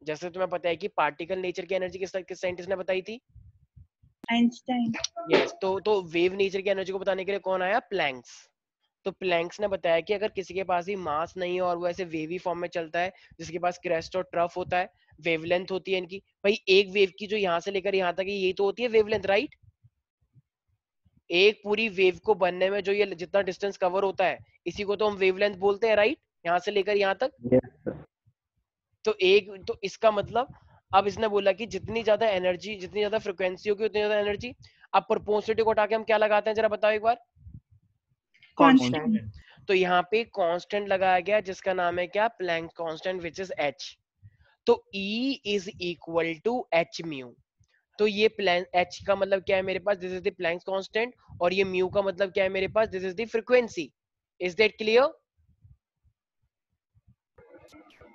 जैसे तुम्हें पता है कि पार्टिकल नेचर की एनर्जी किस साइंटिस्ट ने बताई थी? आइंस्टाइन। यस, तो वेव नेचर की एनर्जी को बताने के लिए कौन आया? प्लैंक्स। तो प्लैंक्स ने बताया कि अगर किसी के पास भी मास नहीं है और वो ऐसे वेवी फॉर्म में चलता है, जिसके पास क्रेस्ट और ट्रफ होता है, वेवलेंथ होती है इनकी, भाई एक वेव की जो यहाँ से लेकर यहाँ तक है, ये तो होती है वेवलेंथ, राइट? एक पूरी वेव को बनने में जो ये जितना डिस्टेंस कवर होता है, इसी को तो हम वेवलेंथ बोलते हैं, राइट? यहाँ से लेकर यहाँ तक। Yes, sir. तो इसका मतलब, अब इसने बोला कि जितनी ज्यादा एनर्जी, जितनी ज्यादा फ्रिक्वेंसी होगी उतनी ज्यादा एनर्जी। अब प्रोपोर्शनलिटी को हटा के हम क्या लगाते हैं, जरा बताओ एक बार। कांस्टेंट। तो यहाँ पे कांस्टेंट लगाया गया जिसका नाम है क्या? Planck constant, which is h। तो E is equal to h mu. तो ये h का मतलब क्या है मेरे पास? This is the Planck constant. और ये म्यू का मतलब क्या है मेरे पास? This is the frequency. Is that clear?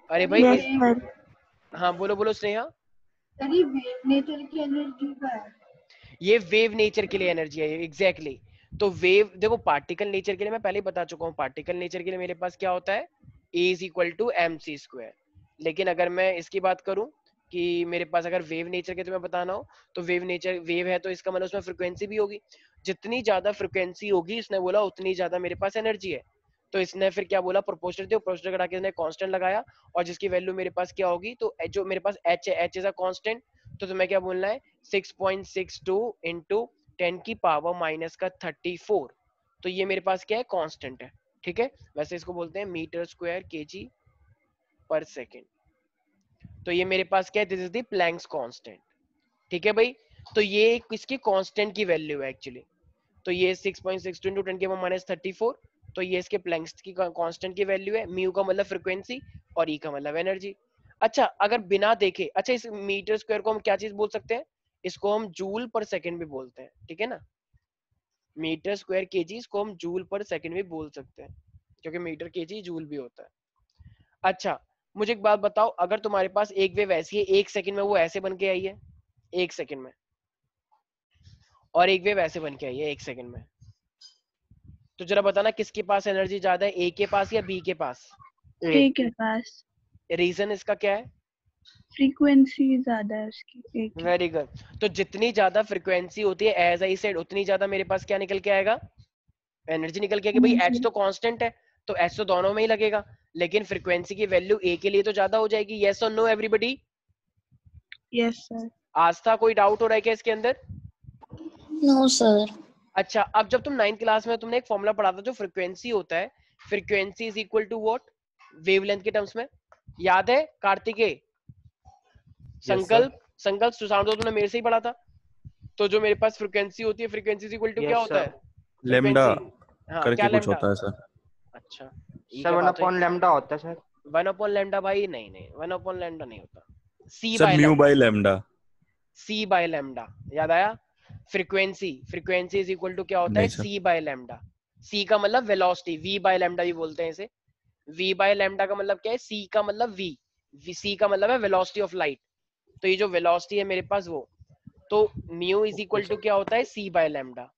अरे भाई yes, sir. हाँ बोलो बोलो स्नेहा। अरे वेव नेचर की एनर्जी का है। ये वेव नेचर के लिए एनर्जी है, एग्जैक्टली। तो वेव देखो, पार्टिकल नेचर के लिए मैं पहले ही बता चुका हूँ, पार्टिकल नेचर के लिए मेरे पास क्या होता है? E is equal to mc²। लेकिन अगर मैं इसकी बात करूं कि मेरे पास अगर वेव नेचर के तुम्हें बताना हो, तो वेव नेचर वेव है तो इसका मतलब उसमें फ्रिक्वेंसी भी होगी। जितनी ज्यादा फ्रिक्वेंसी होगी, इसने बोला उतनी ज्यादा मेरे पास एनर्जी है। तो इसने फिर क्या बोला? प्रोपोर्शनल थे, प्रोपोर्शनल घटा के इसने कांस्टेंट लगाया, और जिसकी वैल्यू मेरे पास क्या होगी? तो जो मेरे पास h है, h इज अ कांस्टेंट। तो तुम्हें क्या बोलना है? 6.62 इंटू 10 की पावर माइनस का 34। तो ये मेरे पास क्या है? कांस्टेंट है। ठीक है, वैसे इसको बोलते हैं मीटर स्क्वायर केजी पर सेकेंड। तो ये मेरे पास क्या है? This is the Planck's constant. ठीक है भाई, तो ये किसकी कांस्टेंट की वैल्यू है एक्चुअली। तो ये 6.62 इंटू 10 की पावर माइनस 34। तो ये इसके प्लैंक्स की कांस्टेंट की वैल्यू है। म्यू का मतलब फ्रीक्वेंसी और ई का मतलब एनर्जी। अच्छा, अगर बिना देखे, अच्छा इस मीटर स्क्वायर को हम क्या चीज बोल सकते हैं? इसको हम जूल पर सेकंड भी बोलते हैं, ठीक है ना? मीटर स्क्वायर केजी, इसको हम जूल पर सेकंड भी बोल सकते हैं, क्योंकि मीटर केजी जूल भी होता है। अच्छा, मुझे एक बात बताओ, अगर तुम्हारे पास एक वेव ऐसी है, 1 सेकंड में वो ऐसे बन के आई है 1 सेकंड में, और एक वेव ऐसे बन के आई है 1 सेकंड में, तो जरा बताना किसके पास एनर्जी ज्यादा है, ए के पास या बी के पास? ए के पास। रीजन इसका क्या है? फ्रीक्वेंसी ज्यादा है उसकी, ए की। Very good. तो जितनी ज्यादा फ्रीक्वेंसी होती है, एज आई सेड, उतनी ज्यादा मेरे पास क्या निकल के आएगा? एनर्जी निकल के आएगी। भाई एच तो कांस्टेंट है, तो एच तो दोनों में ही लगेगा, लेकिन फ्रीक्वेंसी की वैल्यू ए के लिए तो ज्यादा हो जाएगी। यस और नो एवरीबॉडी? Yes sir. आज था कोई डाउट हो रहा है क्या इसके अंदर? No sir. अच्छा, अब जब तुम 9th क्लास में तुमने एक फॉर्मूला पढ़ा था, जो फ्रीक्वेंसी होता है, frequency is equal to what wavelength के टर्म्स में, याद है कार्तिकेय? संकल्प संकल्प सुशांत, तुमने मेरे से ही पढ़ा था। तो जो मेरे पास फ्रीक्वेंसी होती है, फ्रीक्वेंसी इज इक्वल टू क्या होता है? लैम्डा हाँ, करके क्या कुछ लैम्डा? होता है सर। अच्छा, सर 1 लैम्डा होता है सर। 1 लैम्डा भाई, नहीं नहीं, 1 लैम्डा नहीं होता, C sir by mu lambda. By lambda. C by lambda, याद आया? फ्रीक्वेंसी इज इक्वल टू क्या होता है? नहीं sir. C by lambda. C का मतलब वेलोसिटी, वी बाय लैम्डा भी बोलते हैं इसे। वी बाय लैम्डा का मतलब क्या है? सी का मतलब वी, सी का मतलब है वेलोसिटी ऑफ लाइट। तो ये जो वेलोसिटी है मेरे पास वो, तो म्यू इज इक्वल टू क्या होता है? C by lambda.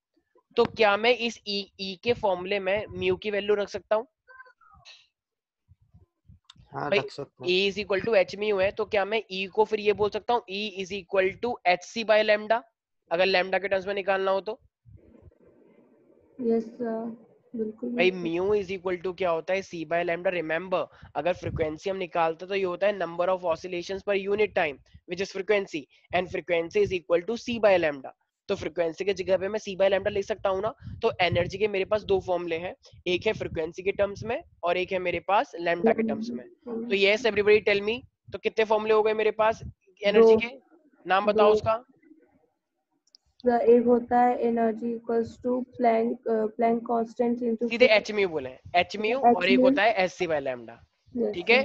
तो क्या मैं इस ई के फॉर्मूले में म्यू की वैल्यू रख सकता हूँ? हाँ भाई रख सकते E is equal to H mu है, तो क्या मैं E को फिर ये बोल सकता हूँ E is equal to H C by lambda, अगर लैम्डा के टर्म्स में निकालना हो तो? यस सर, बिल्कुल। भाई म्यू इज इक्वल टू क्या होता है? C by lambda. रिमेंबर, अगर फ्रीक्वेंसी हम निकालते तो ये होता है number of oscillations per unit time, which is frequency, and frequency is equal to C by lambda. तो फ्रीक्वेंसी की जगह पे मैं सी बाय लैम्डा लिख सकता हूँ ना। तो एनर्जी के मेरे पास दो फॉर्मूले हैं, एक है फ्रीक्वेंसी के टर्म्स में और एक है मेरे पास लैम्डा के टर्म्स में। तो यस एवरीबॉडी टेल मी, तो कितने फॉर्मूले हो गए मेरे पास एनर्जी के? नाम बताओ उसका। एक होता है energy equals to Planck constant into सीधे एच म्यू बोले, एच म्यू, और एक होता है एस सी बाय लैम्डा। ठीक है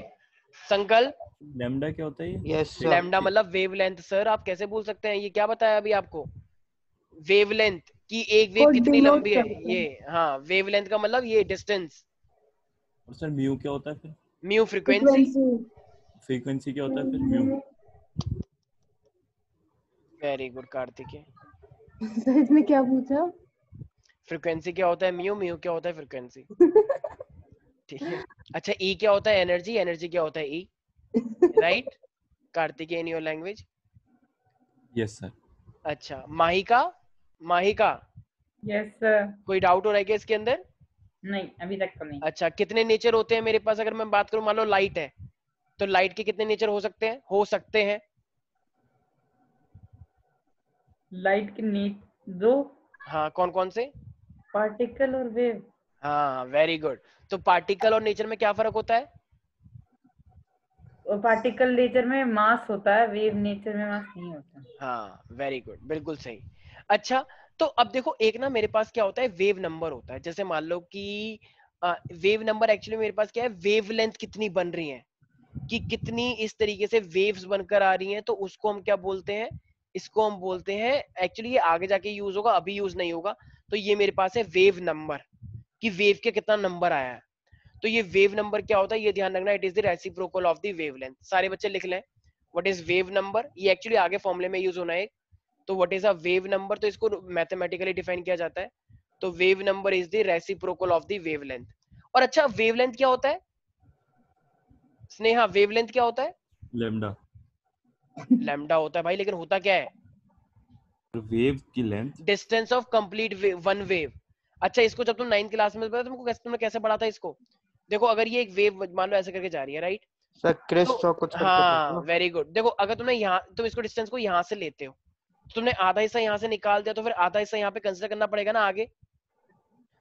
संकल्प? लैम्डा क्या होता है ये? Yes sir. लैम्डा मतलब वेवलेंथ। सर आप कैसे बोल सकते हैं? ये क्या बताया अभी आपको? वेवलेंथ की एक वेव कितनी लंबी है ये। हाँ, वेवलेंथ का मतलब ये डिस्टेंस। और सर म्यू क्या होता है फिर? Mu frequency. फ्रीक्वेंसी क्या होता है फिर? Mu. Very good Kartikeya. Sir इसमें क्या पूछा? फ्रीक्वेंसी क्या होता है म्यू, म्यू क्या होता है फ्रीक्वेंसी, ठीक है। अच्छा ई क्या होता है एनर्जी, एनर्जी क्या होता है E, right Kartik in your language. Yes sir. अच्छा माहिका, माहिका यस सर। कोई डाउट हो रहा है क्या इसके अंदर? नहीं अभी तक तो नहीं। अच्छा कितने नेचर होते हैं मेरे पास, अगर मैं बात करूं मान लो लाइट है तो लाइट के कितने नेचर हो सकते हैं? हो सकते हैं लाइट के नीच दो, हाँ कौन कौन से? पार्टिकल और वेव। हाँ वेरी गुड। तो पार्टिकल और नेचर में क्या फर्क होता है? और पार्टिकल नेचर में मास होता है, वेव नेचर में मास नहीं होता। हाँ वेरी गुड बिल्कुल सही। अच्छा तो अब देखो एक ना मेरे पास क्या होता है वेव नंबर होता है, जैसे मान लो कि वेव नंबर एक्चुअली मेरे पास क्या है वेवलेंथ कितनी बन रही है, कि कितनी इस तरीके से वेव्स बनकर आ रही हैं, तो उसको हम क्या बोलते हैं, इसको हम बोलते हैं एक्चुअली ये आगे जाके यूज होगा अभी यूज नहीं होगा, तो ये मेरे पास है वेव नंबर, कि वेव के कितना नंबर आया है। तो ये वेव नंबर क्या होता है ये ध्यान रखना, it is the reciprocal of the wavelength. सारे बच्चे लिख लें व्हाट इज वेव नंबर, ये एक्चुअली आगे फॉर्मूले में यूज होना है। तो what is a wave number, तो इसको मैथमेटिकली डिफाइन किया जाता है, तो wave number is the reciprocal of the wavelength. और अच्छा वेवलेंथ क्या होता है स्नेहा, वेवलेंथ क्या होता है? लैम्डा। लैम्डा होता है भाई, लेकिन होता क्या है? वेव की length. Distance of complete one wave. अच्छा इसको जब तुम 9th क्लास में पढ़ा तुमको तुमने कैसे पढ़ा था इसको? देखो अगर ये एक वेव मान लो ऐसे करके जा रही है राइट, सर क्रिस तो चौक कुछ करके हाँ पूछो ना। Very good. देखो अगर तुमने यहाँ तुम इसको डिस्टेंस को यहाँ से लेते हो तो तुमने आधा हिस्सा यहाँ से निकाल दिया, तो फिर आधा हिस्सा यहाँ पे कंसिडर करना पड़ेगा ना आगे।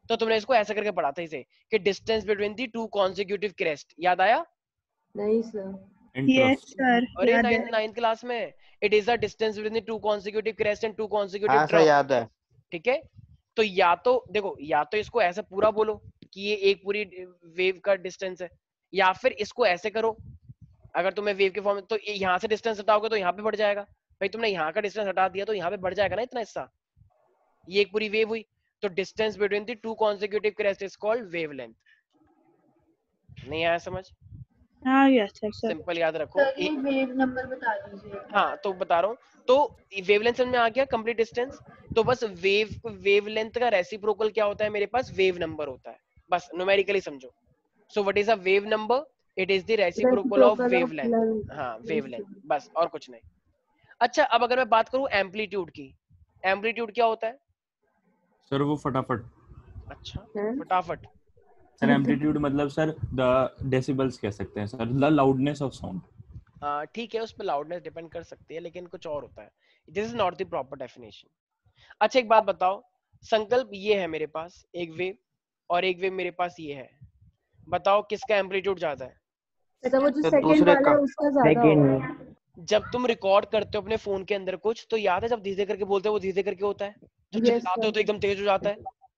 तो तुमने इसको ऐसे करके पढ़ा था इसे कि distance between the to consecutive crest, याद आया? नहीं सर। यस सर अरे याद है। 9th क्लास में it is the distance between the to consecutive crest and to consecutive हाँ सर ट्रफ, याद है। ठीक है। तो या तो देखो या तो इसको ऐसे पूरा बोलो कि ये एक पूरी वेव का डिस्टेंस है, या फिर इसको ऐसे करो अगर तुम्हें वेव के फॉर्म, तो यहाँ से डिस्टेंस हटाओगे तो यहाँ पे बढ़ जाएगा, भाई तुमने यहाँ का डिस्टेंस हटा दिया तो यहाँ पे बढ़ जाएगा ना इतना हिस्सा, ये एक पूरी वेव हुई। तो distance between the two consecutive crest is called wavelength. नहीं आया समझ? हाँ यस सर सर। सिंपल याद रखो सर ये वेव नंबर बता दीजिए। हाँ तो बता रहा हूँ, तो वेवलेंथ समझ में आ गया कंप्लीट डिस्टेंस। तो बस वेवलेंथ का रेसिप्रोकल क्या होता है मेरे पास, वेव नंबर होता है, बस न्यूमेरिकली समझो। So what is a wave number, it is the reciprocal of wavelength. हाँ वेवलेंथ बस और कुछ नहीं। अच्छा अब अगर मैं बात करूं एम्पलीट्यूड की, एम्पलीट्यूड क्या होता है? सर वो फटाफट। अच्छा फटाफट। सर एम्पलीट्यूड मतलब सर द डेसिबल्स कह सकते हैं sir, the loudness of sound. ठीक है उस पर लाउडनेस डिपेंड कर सकती है लेकिन कुछ और होता है, this is not the proper definition. अच्छा एक बात बताओ, संकल्प ये है मेरे पास एक वेव और एक वेव मेरे पास ये है, बताओ किसका एम्पलीट्यूड ज्यादा है? तो वो जो सर सेकंड दूसरे वाला का है उसका ज्यादा होगा। सेकंड। जब तुम रिकॉर्ड करते हो अपने फोन के अंदर कुछ, तो याद है जब धीरे करके बोलते हो वो धीरे करके होता है, जब यस चिल्लाते हो तो सर। एकदम तेज हो जाता है,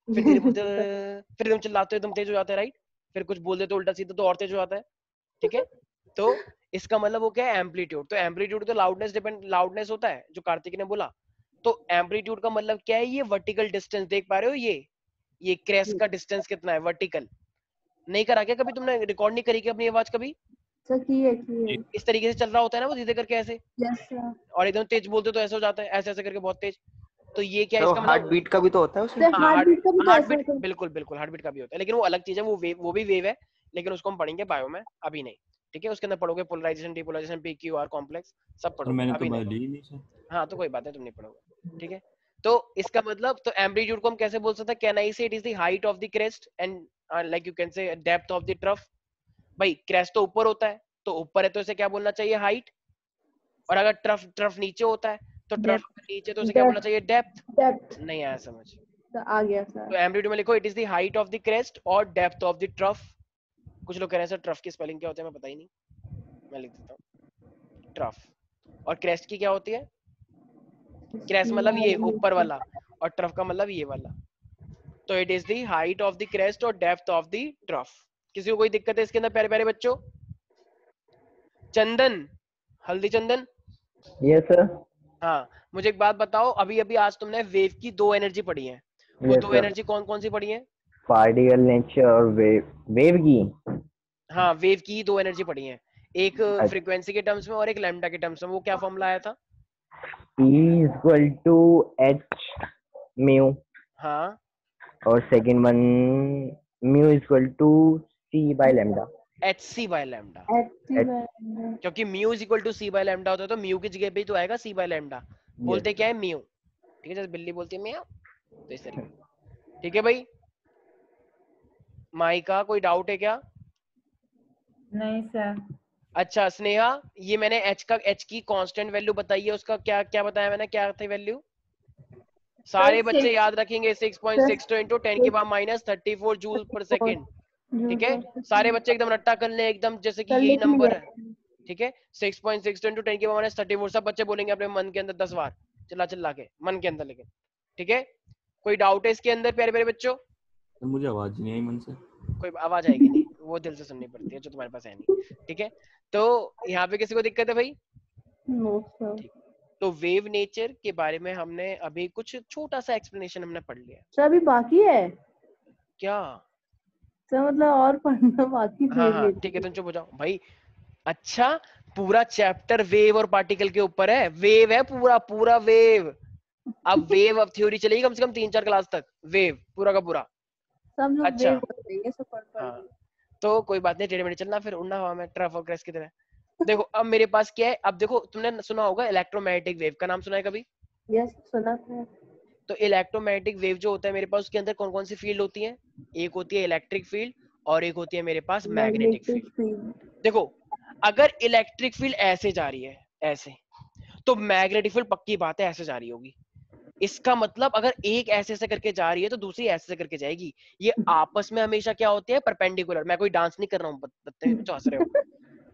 फिर धीरे बोलते हो फिर एकदम चिल्लाते हो एकदम तेज हो जाता है राइट, फिर कुछ बोल देते हो उल्टा सीधा तो और तेज हो जाता है, ठीक है। तो इसका मतलब वो क्या है एम्पलीट्यूड, तो एम्पलीट्यूड तो लाउडनेस डिपेंड लाउडनेस होता है जो कार्तिक ने बोला। तो एम्पलीट्यूड का मतलब क्या है, ये वर्टिकल डिस्टेंस देख पा रहे हो, ये क्रेस्ट का डिस्टेंस कितना है वर्टिकल। नहीं करा क्या कभी तुमने, रिकॉर्ड नहीं करी क्या अपनी आवाज कभी? सर की है। इस तरीके से चल रहा होता है ना वो धीरे करके ऐसे, यस सर। और एकदम तेज बोलते तो ऐसे हो जाता है, ऐसे ऐसे करके बहुत तेज। तो ये क्या है तो इसका हार्ट मतलब, बीट का भी तो होता है उसमें। सर हार्ट बीट का भी तो हार्ट ऐसा बीट होता है। बिल्कुल बिल्कुल हार्ट बीट का भी होता है, लेकिन वो अलग चीज है, वो भी वेव है, लेकिन उसको हम पढ़ेंगे बायो में, अभी नहीं, ठीक है। उसके अंदर पढ़ोगे पोलराइजेशन डीपोलराइजेशन PQR कॉम्प्लेक्स सब और पढ़ोगे, मैंने अभी तो नहीं। ली नहीं सर। हाँ तो कोई बात नहीं तुम नहीं पढ़ोगे, ठीक है। तो इसका मतलब तो एम्पलीट्यूड को हम कैसे बोल सकते हैं, कैन आई से it is the height of the crest and like you can say depth of the trough. भाई क्रेस्ट तो ऊपर होता है, तो ऊपर है तो इसे क्या बोलना चाहिए हाइट, और अगर ट्रफ ट्रफ नीचे होता है तो ट्रफ नीचे तो उसे क्या बोलना चाहिए डेप्थ। डेप्थ। नहीं आया समझ? तो आ गया तो सर। एम्पलीट्यूड में लिखो it is the height of the crest और डेप्थ ऑफ द ट्रफ। कुछ लोग कह रहे हैं सर ट्रफ की स्पेलिंग क्या होती है, मैं पता ही नहीं, मैं लिख देता हूँ ट्रफ। और क्रेस्ट की क्या होती है? क्रेस्ट मतलब ये ऊपर वाला, और ट्रफ का मतलब ये वाला। तो it is the height of the crest और डेप्थ ऑफ द ट्रफ। किसी को कोई दिक्कत है इसके अंदर प्यारे प्यारे बच्चों? चंदन, हल्दी चंदन। Yes sir. हाँ मुझे एक बात बताओ, अभी अभी आज तुमने वेव की दो एनर्जी पढ़ी है, वो यस दो सर। एनर्जी कौन कौन सी पढ़ी है? पार्टिकल नेचर और वेव की। हाँ वेव की दो एनर्जी पढ़ी है, एक अच्छा। फ्रीक्वेंसी के टर्म्स में और एक लैम्डा के टर्म्स में। वो क्या फॉर्मूला आया था? E = H म्यू हाँ और second one mu equal to C by lambda. hc by lambda, HC क्योंकि mu is equal to C by lambda होता है तो म्यू की जगह पे तो आएगा सी बाय लैम्डा। बोलते क्या है म्यू, ठीक है, जैसे बिल्ली बोलती है म्याऊ, तो इस तरीके। ठीक है भाई, माइका कोई डाउट है क्या? नहीं सर। अच्छा स्नेहा, ये मैंने h की कांस्टेंट वैल्यू बताई है, उसका क्या क्या बताया मैंने, क्या थी वैल्यू? सारे बच्चे याद रखेंगे 6.62 इंटू 10 की पावर माइनस 34 जूल पर सेकेंड। ठीक है, सारे बच्चे एकदम रट्टा कर ले, एकदम जैसे कि यही नंबर है। ठीक है, 6.62 इंटू 10 की पावर माइनस 34, सब बच्चे बोलेंगे अपने मन के अंदर 10 बार चिल्ला चिल्ला के मन के अंदर। लेकिन ठीक है, कोई डाउट है इसके अंदर प्यारे प्यारे बच्चों? मुझे आवाज नहीं आई मन से। कोई आवाज आएगी नहीं, वो दिल से सुननी पड़ती है जो तुम्हारे पास है नहीं। ठीक है, तो यहाँ पे किसी को दिक्कत है भाई? No sir. ठीक, तो वेव नेचर के बारे में हमने अभी कुछ छोटा सा एक्सप्लेनेशन हमने पढ़ लिया। सर अभी बाकी है क्या? सर, मतलब और पढ़ना बाकी हाँ ठीक है, तुम चुप हो जाओ भाई। अच्छा, पूरा चैप्टर वेव और पार्टिकल के ऊपर है, वेव है पूरा पूरा वेव। अब वेव अब थ्योरी चलेगी कम से कम 3-4 क्लास तक, वेव पूरा का पूरा। सब लोग अच्छा वेव बोल देंगे सब पढ़ हाँ, तो कोई बात नहीं, टेढ़े मेढ़े चलना, फिर उड़ना हवा में ट्रफ और क्रैश की तरह। देखो अब मेरे पास क्या है, अब देखो तुमने सुना होगा इलेक्ट्रोमैग्नेटिक वेव का नाम सुना है कभी? यस सुना था। तो इलेक्ट्रोमैग्नेटिक वेव जो होता है मेरे पास, उसके अंदर कौन कौन सी फील्ड होती है? एक होती है इलेक्ट्रिक फील्ड और एक होती है मेरे पास मैग्नेटिक फील्ड। फील्ड। देखो अगर इलेक्ट्रिक फील्ड ऐसे जा रही है ऐसे, तो मैग्नेटिक फील्ड पक्की बात है ऐसे जा रही होगी। इसका मतलब अगर एक ऐसे से करके जा रही है तो दूसरी ऐसे से करके जाएगी। ये आपस में हमेशा क्या होती है, परपेंडिकुलर। मैं कोई डांस नहीं कर रहा हूँ, बताते जो हंस रहे हो।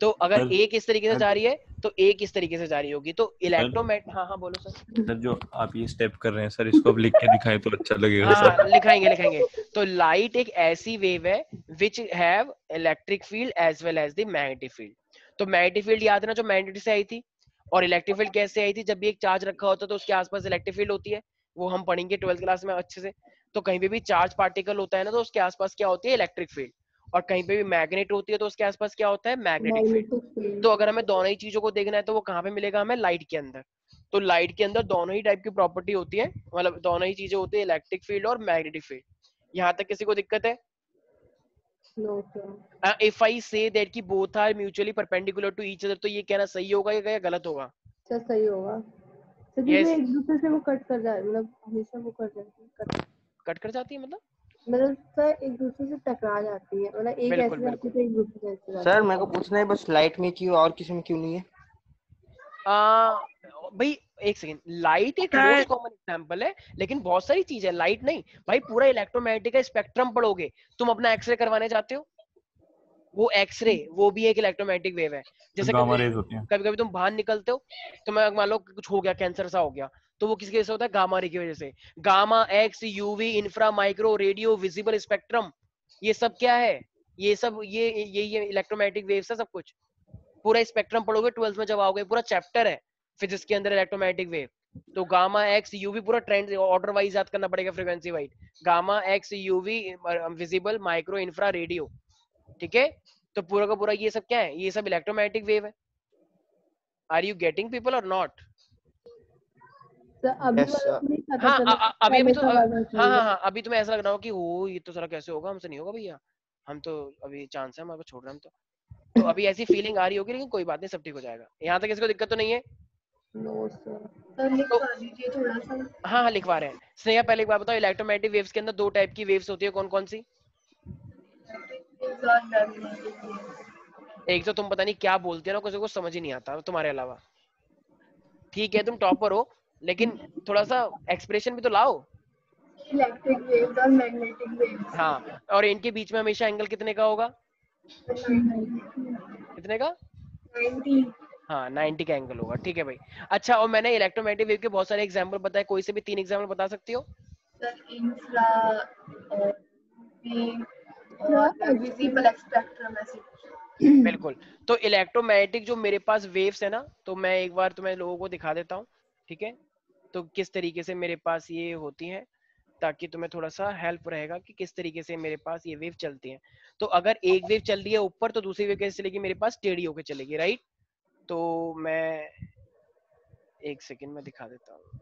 तो अगर सर, एक इस तरीके से जा रही है तो एक इस तरीके से जा रही होगी। तो इलेक्ट्रोमैग हाँ हाँ बोलो सर। सर जो आप ये स्टेप कर रहे हैं सर, इसको अब लिख के दिखाएं तो अच्छा लगेगा हाँ सर। लिखाएंगे लिखाएंगे। तो लाइट एक ऐसी वेव है which have electric field as well as the magnetic field. तो मैग्नेटिक फील्ड याद है ना, जो मैग्नेटिक से आई थी, और इलेक्ट्रिक फील्ड कैसे आई थी? जब भी एक चार्ज रखा होता है तो उसके आसपास इलेक्ट्रिक फील्ड होती है, वो हम पढ़ेंगे 12th क्लास में अच्छे से। तो कहीं पे भी चार्ज पार्टिकल होता है ना, तो उसके आसपास क्या होती है? Electric field. और कहीं पे भी मैग्नेट होती है तो उसके आसपास क्या होता है? Magnetic field. फील्ड। तो अगर हमें दोनों ही चीजों को देखना है तो वो कहाँ पे मिलेगा हमें? लाइट के अंदर। तो लाइट के अंदर दोनों ही टाइप की प्रॉपर्टी होती है, मतलब दोनों ही चीजें होती है, इलेक्ट्रिक फील्ड और मैग्नेटिक फील्ड। यहाँ तक किसी को दिक्कत है? No sir. If I say that कि both are mutually perpendicular to each other, तो ये कहना सही होगा या गलत होगा? सर सही होगा सर, क्योंकि यस, एक दूसरे से वो कट कर जाए, मतलब हमेशा वो कर जाती है, कट कर जाती है मतलब? मतलब सर एक दूसरे से टकरा जाती है, मतलब एक बिल्कुल ऐसे जाती बिल्कुल। है तो एक दूसरे से ऐसे जाती सर है। मेरे को पूछना है बस, लाइट में क्यों और किसी में क्यों नहीं है? भाई एक सेकंड, लाइट एक सर मोस्ट कॉमन एग्जांपल है, लेकिन बहुत सारी चीज है, लाइट नहीं भाई। पूरा इलेक्ट्रोमैग्नेटिक का स्पेक्ट्रम पढ़ोगे। तुम अपना एक्सरे करवाने जाते हो, वो एक्सरे वो भी एक इलेक्ट्रोमैग्नेटिक वेव है। जैसे गामा रेज होती हैं। कभी कभी तुम बाहर निकलते हो, तो मैं मान लो कुछ हो गया, कैंसर सा हो गया, तो वो किसकी वजह से होता है? गामा रे की वजह से। Gamma, x, UV, infra, micro, radio, visible spectrum, ये सब क्या है? ये सब ये इलेक्ट्रोमैग्नेटिक वेव्स है सब कुछ। पूरा स्पेक्ट्रम पढ़ोगे 12th में जब आओगे, पूरा चैप्टर है फिजिक्स के अंदर इलेक्ट्रोमैग्नेटिक वेव। तो गामा, एक्स, यूवी, पूरा ट्रेंड ऑर्डर वाइज याद करना पड़ेगा, frequency wise. Gamma, x, UV, visible, micro, infra, radio. ठीक है, तो पूरा का पूरा ये सब क्या है? ये सब इलेक्ट्रोमैग्नेटिक वेव है। आर यू गेटिंग पीपल और नॉट? सर अभी यस वाला सर। तो नहीं पता हाँ चला, अभी पहले तो का वाला हाँ चाहिए। हाँ अभी तुम्हें ऐसा लग रहा हो कि ओ ये तो सारा कैसे होगा, हमसे नहीं होगा भैया, हम तो अभी चांस है हमारे को छोड़ रहे हैं हम तो अभी ऐसी फीलिंग आ रही होगी, लेकिन कोई बात नहीं, सब ठीक हो जाएगा। यहाँ तक किसी को दिक्कत तो नहीं है? No sir. सर तो लिखवा दीजिए थोड़ा सा। हाँ हाँ लिखवा रहे हैं। स्नेहा पहले एक बात बताओ, इलेक्ट्रोमैग्नेटिक वेव्स के अंदर दो टाइप की वेव्स होती है, कौन कौन सी? एक तो तुम पता नहीं क्या बोलते हो ना, किसी को समझ ही नहीं आता तुम्हारे अलावा। ठीक है तुम टॉपर हो, लेकिन थोड़ा सा एक्सप्रेशन भी तो लाओ। इलेक्ट्रिक वेव्स और मैग्नेटिक वेव्स। हाँ, और इनके बीच में हमेशा एंगल कितने का होगा? कितने का? 90। हाँ 90 का एंगल होगा। ठीक है भाई। अच्छा, और मैंने इलेक्ट्रोमैग्नेटिक वेव के बहुत सारे एग्जांपल बताए, कोई से भी 3 एग्जांपल बता सकती हो? सर इंफ्रा और विजिबल स्पेक्ट्रम ऐसे कुछ। बिल्कुल। तो इलेक्ट्रोमैग्नेटिक जो मेरे पास वेव्स है ना, तो मैं एक बार तुम्हें लोगों को दिखा देता हूँ। ठीक है, तो किस तरीके से मेरे पास ये होती हैं, ताकि तुम्हें थोड़ा सा हेल्प रहेगा कि किस तरीके से मेरे पास ये वेव चलती है। तो अगर एक वेव चल रही है ऊपर, तो दूसरी वेव कैसे चलेगी? मेरे पास टेढ़ी होकर चलेगी, राइट? तो मैं एक सेकंड में दिखा देता हूँ।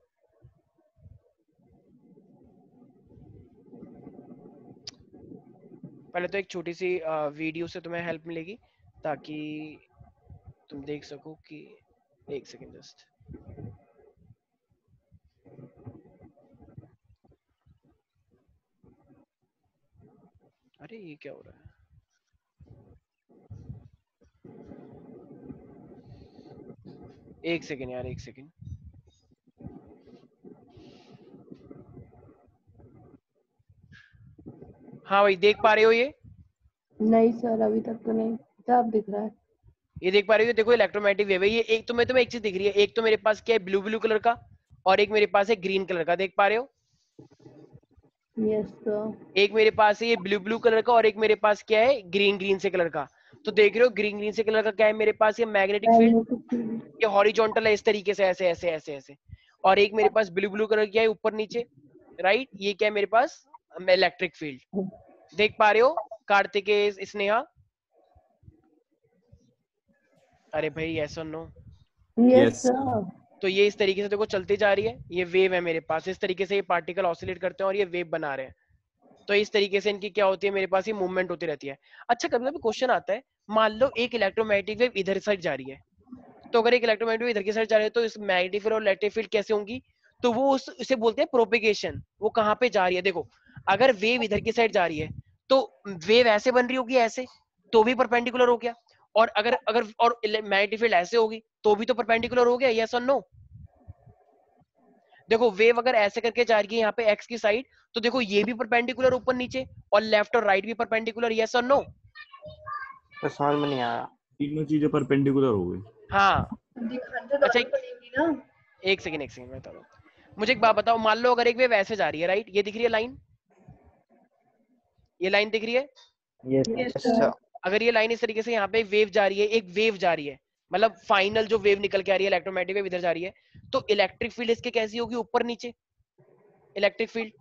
पहले तो एक छोटी सी वीडियो से तुम्हें हेल्प मिलेगी ताकि तुम देख सको कि एक सेकंड जस्ट। अरे ये क्या हो रहा है? एक सेकंड यार, एक सेकंड। हाँ भाई देख पा रहे हो ये? नहीं सर अभी तक तो नहीं, साफ दिख रहा है। ये देख पा रहे हो? देखो इलेक्ट्रोमैग्नेटिक वेव है ये। एक तो तुम्हें एक चीज दिख रही है, एक तो मेरे पास क्या है ब्लू ब्लू कलर का, और एक मेरे पास है ग्रीन कलर का। देख पा रहे हो? Yes sir. एक मेरे पास है ये ब्लू ब्लू कलर का, और एक मेरे पास क्या है ग्रीन ग्रीन से कलर का। तो देख रहे हो ग्रीन ग्रीन से कलर का क्या है मेरे पास? ये मैग्नेटिक फील्ड, ये हॉरिजॉन्टल है इस तरीके से, ऐसे ऐसे ऐसे ऐसे। और एक मेरे पास ब्लू ब्लू कलर क्या है ऊपर नीचे, राइट? ये क्या है मेरे पास? Electric field. देख पा रहे हो कार्तिकेय, स्नेहा? अरे भाई यस और नो? Yes sir. तो ये इस तरीके से देखो चलती जा रही है, ये वेव है मेरे पास। इस तरीके से ये पार्टिकल ऑसिलेट करते हैं और ये वेव बना रहे हैं। तो इस तरीके से इनकी क्या होती है मेरे पास? ये मूवमेंट होती रहती है। अच्छा कभी कभी क्वेश्चन आता है, मान लो एक इलेक्ट्रोमैग्नेटिक वेव इधर साइड जा रही है, तो अगर एक इलेक्ट्रोमैग्नेटिक वेव इधर की साइड जा रही है तो इस मैग्नेटिक फील्ड और इलेक्ट्रिक फील्ड कैसे होंगी? तो वो उसे बोलते हैं प्रोपेगेशन। वो कहाँ पे जा रही है? देखो अगर वेव इधर की साइड जा रही है तो वेव ऐसे बन रही होगी, ऐसे, तो भी परपेंडिकुलर हो गया। और अगर अगर और मैग्नेटिक फील्ड ऐसे होगी तो भी तो परपेंडिकुलर हो गया। यस और नो? देखो वेव अगर ऐसे करके जा रही है यहाँ पे एक्स की साइड, तो देखो ये भी परपेंडिकुलर ऊपर नीचे, और लेफ्ट और राइट भी परपेंडिकुलर। यस और नो? तो समझ में नहीं आया। तीनों चीजें परपेंडिकुलर हो गई। हाँ। दिखाने तो अच्छा पड़ेगी ना। एक सेकंड मैं बता रहा हूँ। मुझे एक बात बताओ, मान लो अगर एक वेव ऐसे जा रही है, राइट? ये दिख रही है लाइन, ये लाइन दिख रही है? Yes sir. अगर ये लाइन इस तरीके से यहाँ पे वेव जा रही है, एक वेव जा रही है, मतलब फाइनल जो वेव निकल के आ रही है इलेक्ट्रोमैग्नेटिक वेव इधर जा रही है, तो इलेक्ट्रिक फील्ड इसके कैसी होगी? ऊपर नीचे इलेक्ट्रिक फील्ड।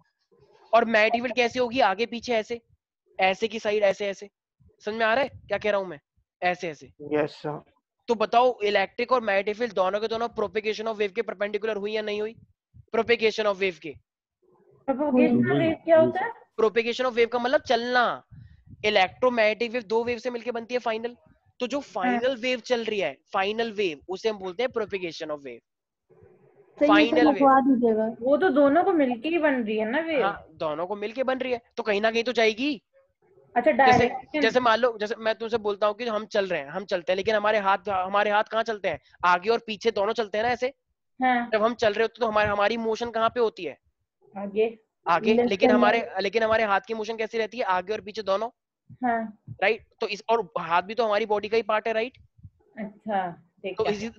और मैग्नेटिक फील्ड कैसी होगी? आगे पीछे, ऐसे ऐसे की साइड, ऐसे ऐसे। समझ में आ रहा है क्या कह रहा हूं मैं? ऐसे ऐसे। Yes sir. तो बताओ इलेक्ट्रिक और मैग्नेटिक फील्ड दोनों के दोनों प्रोपेगेशन ऑफ वेव के परपेंडिकुलर हुई या नहीं हुई? प्रोपेगेशन ऑफ वेव के। प्रोपेगेशन ऑफ वेव क्या होता है? प्रोपेगेशन ऑफ वेव का मतलब चलना। इलेक्ट्रोमैग्नेटिक वेव दो वेव से मिलकर बनती है फाइनल, तो जो फाइनल वेव चल रही है, फाइनल वेव, उसे हम बोलते हैं propagation of wave. Final wave. वो तो दोनों को मिलके ही बन रही है ना वेव। हाँ दोनों को मिलके बन रही है, तो कहीं ना कहीं तो जाएगी। अच्छा डायरेक्शन। जैसे मान लो, जैसे मैं तुमसे बोलता हूँ कि हम चल रहे हैं, हम चलते हैं, लेकिन हमारे हाथ कहाँ चलते हैं? आगे और पीछे दोनों चलते हैं ना ऐसे। हाँ। जब हम चल रहे होते तो हमारी मोशन कहाँ पे होती है? आगे। लेकिन हमारे हाथ की मोशन कैसी रहती है? आगे और पीछे दोनों। हाँ। राइट? तो इस और हाथ भी तो हमारी बॉडी का ही पार्ट है, राइट? अच्छा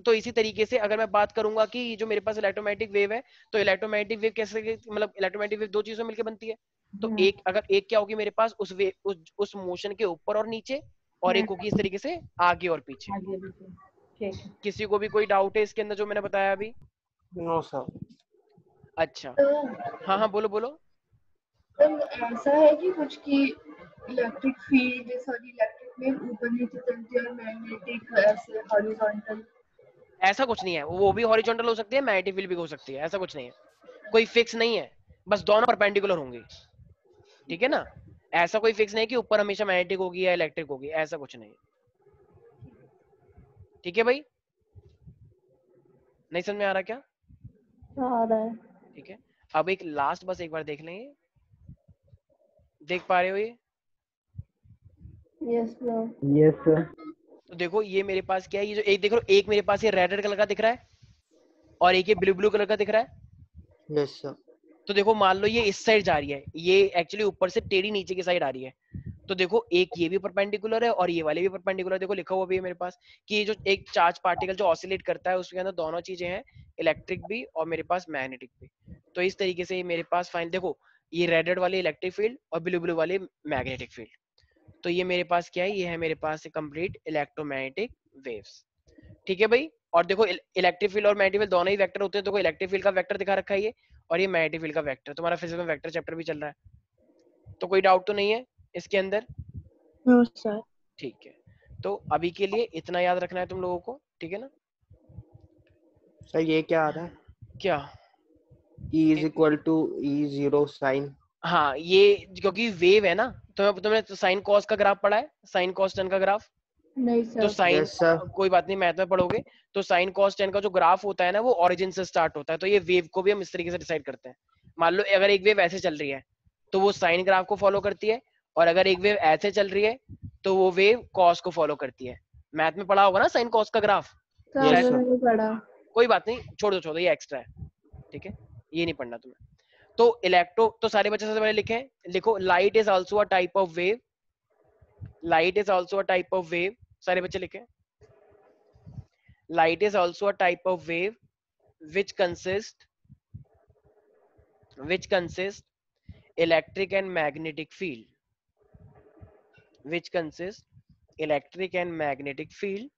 तो इसी तरीके से अगर मैं बात करूंगा कि जो मेरे पास इलेक्ट्रोमैग्नेटिक वेव है, तो इलेक्ट्रोमैग्नेटिक वेव कैसे, मतलब इलेक्ट्रोमैग्नेटिक वेव दो चीजों से मिलकर बनती है। तो एक क्या होगी मेरे पास? उस मोशन के ऊपर और नीचे, और एक होगी इस तरीके से आगे और पीछे। किसी को भी कोई डाउट है इसके अंदर जो मैंने बताया अभी? No sir. अच्छा हाँ हाँ बोलो बोलो। तो ऐसा है कि कुछ की electric field, sorry electric wave ऊपर नीचे चलती है और मैग्नेटिक ऐसे हॉरिजॉन्टल। ऐसा कुछ नहीं है, वो भी हॉरिजॉन्टल हो सकती है, मैग्नेटिक फील्ड भी हो सकती है, ऐसा कुछ नहीं है, कोई फिक्स नहीं है, बस दोनों परपेंडिकुलर होंगे। ठीक है ना? ऐसा कोई फिक्स नहीं कि ऊपर हमेशा मैग्नेटिक होगी या इलेक्ट्रिक होगी, ऐसा कुछ नहीं। ठीक है भाई? नहीं समझ में आ रहा क्या? आ रहा है। ठीक है, अब एक लास्ट बस एक बार देख लेंगे। देख पा रहे हो ये? Yes sir. Yes sir. तो देखो ये मेरे पास क्या है, ये जो एक देख रहे हो, एक मेरे पास ये रेड कलर का दिख रहा है और एक ये ब्लू ब्लू कलर का दिख रहा है। Yes sir. तो देखो मान लो ये इस साइड जा रही है, ये एक्चुअली ऊपर से टेढ़ी नीचे की साइड आ रही है। तो देखो एक ये भी परपेंडिकुलर है और ये वाले भी परपेंडिकुलर। देखो लिखा हुआ भी है मेरे पास कि ये जो एक चार्ज पार्टिकल जो ऑसिलेट करता है उसके अंदर दोनों चीजें हैं, इलेक्ट्रिक भी और मेरे पास मैग्नेटिक भी। तो इस तरीके से मेरे पास फाइन देखो, ये रेड वाले इलेक्ट्रिक फील्ड और ब्लू ब्लू वाले मैग्नेटिक फील्ड। तो ये मेरे पास क्या है? ये है मेरे पास कंप्लीट इलेक्ट्रोमैग्नेटिक वेव्स। ठीक है भाई? और देखो इलेक्ट्रिक फील्ड और मैग्नेटिक फील्ड दोनों ही वेक्टर होते हैं। देखो इलेक्ट्रिक फील्ड का वेक्टर दिखा रखा है ये, और ये मैग्नेटिक फील्ड का वेक्टर। तुम्हारा फिजिक्स में वेक्टर चैप्टर भी चल रहा है, तो कोई डाउट तो नहीं है इसके अंदर? No sir. ठीक है, तो अभी के लिए इतना याद रखना है तुम लोगों को, ठीक है ना? सर ये क्या आ रहा है? क्या? E is equal to E0 sin। हाँ ये क्योंकि वेव है ना, तो तुमने साइन कॉस का ग्राफ पढ़ा है, साइन कॉस टेन का ग्राफ? नहीं तो सर। Sign Yes, sir. कोई बात नहीं, मैथ में पढ़ोगे। तो साइन कॉस टेन का जो ग्राफ होता है ना, वो ओरिजिन से स्टार्ट होता है। तो ये वेव को भी हम इस तरीके से डिसाइड करते हैं। मान लो अगर एक वेव ऐसे चल रही है तो वो साइन ग्राफ को फॉलो करती है, और अगर एक वेव ऐसे चल रही है तो वो वेव कॉस को फॉलो करती है। मैथ में पढ़ा होगा ना साइन कॉस का ग्राफ? सर Yes, हमने sir. नहीं पढ़ा। कोई बात नहीं, छोड़ दो, ये एक्स्ट्रा है, ठीक है, ये नहीं पढ़ना तुम्हें। तो इलेक्ट्रो, तो सारे बच्चे सबसे पहले लिखें, लिखो light is also a type of wave, light is also a type of wave, सारे बच्चे लिखें, light is also a type of wave which consists electric and magnetic field, which consists electric and magnetic field.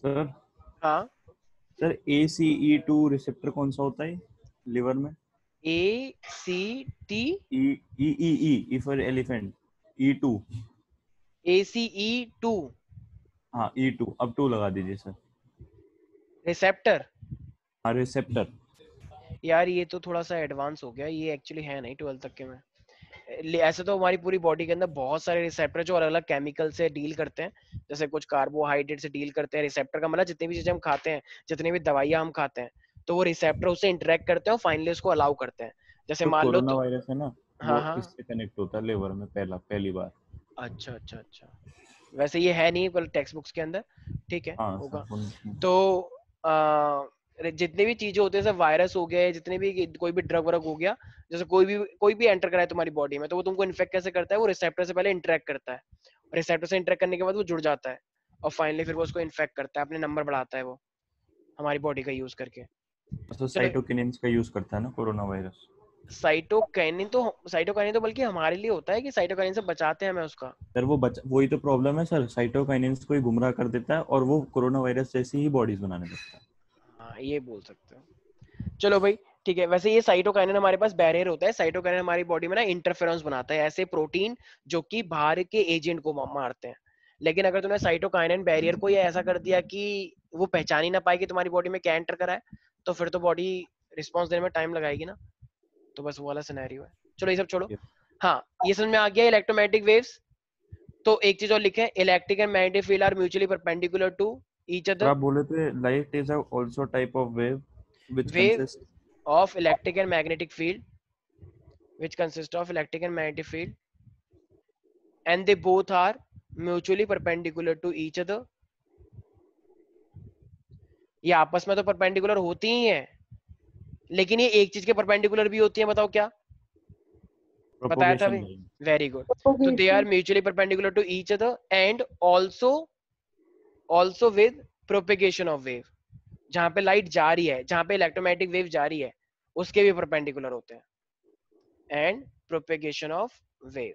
Sir हाँ, sir ACE2 receptor कौन सा होता है liver में? ACT E for elephant, E2। ACE2 हाँ E2, अब 2 लगा दीजिए सर। रिसेप्टर। हाँ रिसेप्टर। यार ये तो थोड़ा सा एडवांस हो गया, ये एक्चुअली है नहीं 12 तक के में। ऐसे तो हमारी पूरी बॉडी के अंदर बहुत सारे रिसेप्टर जो अलग अलग केमिकल से डील करते हैं, जैसे कुछ कार्बोहाइड्रेट से डील करते हैं। रिसेप्टर का मतलब जितनी भी चीजें हम खाते हैं, जितनी भी दवाइयां हम खाते हैं, तो वो रिसेप्टर उससे इंटरेक्ट करते हैं और फाइनली उसको अलाउ करते हैं। जैसे तो मान लो कोरोना तो वायरस है ना, हाँ वो हाँ, इससे कनेक्ट होता है लिवर में पहली बार। अच्छा अच्छा अच्छा, वैसे ये है नहीं पर टेक्स्ट बुक्स के अंदर, ठीक है, हाँ होगा। सर। तो जितने भी चीजें होते हैं, जैसे वायरस हो गए, जितने भी कोई भी ड्रग वर्ग हो गया, जैसे कोई भी एंटर कराए तुम्हारी बॉडी में, तो वो तुमको इन्फेक्ट कैसे करता है? वो रिसेप्टर से पहले इंटरेक्ट करता है, रिसेप्टर से इंटरेक्ट करने के बाद वो जुड़ जाता है, और फाइनली फिर वो उसको इन्फेक्ट करता है, अपने नंबर बढ़ाता है वो हमारी बॉडी का यूज करके। तो साइटोकिनिन्स का यूज करता है ना कोरोना वायरस। साइटोकाइनिन तो बल्कि हमारे लिए होता है कि साइटोकाइनिन से बचाते हैं हमें उसका। सर वही तो प्रॉब्लम है सर, साइटोकाइनिन्स को ही गुमराह कर देता है और वो कोरोना वायरस जैसी ही बॉडीज बनाने लगता है। हाँ ये बोल सकते हो। चलो भाई ठीक है। वैसे ये साइटोकाइनिन हमारे पास बैरियर होता है। साइटोकाइनिन हमारी बॉडी में ना इंटरफेरेंस बनाता है, ऐसे प्रोटीन जो कि बाहर के एजेंट को मारते हैं। लेकिन अगर तूने साइटोकाइनिन बैरियर को ये ऐसा कर दिया कि वो पहचान ही ना पाए कि तुम्हारी बॉडी में क्या एंटर करा है, तो फिर तो बॉडी रिस्पॉन्स देने में टाइम लगाएगी ना। तो बस वो वाला सिनेरियो है। चलो ये सब छोड़ो। हाँ ये समझ में आ गया इलेक्ट्रोमैग्नेटिक वेव्स। तो एक चीज और लिखें, electric and magnetic field are mutually perpendicular to each other. आप बोले थे light is also type of wave which Wave consist of electric and magnetic field, which consist of electric and magnetic field, and they both are mutually perpendicular to each other. ये आपस में तो perpendicular होती ही हैं, लेकिन ये एक चीज के परपेंडिकुलर भी होती हैं। बताओ क्या बताया था भाई? Very good. तो they are mutually perpendicular to each other and also with propagation of wave. जहां पे लाइट जा रही है, जहां पे इलेक्ट्रोमैग्नेटिक वेव जा रही है, उसके भी परपेंडिकुलर होते हैं, एंड प्रोपेगेशन ऑफ वेव।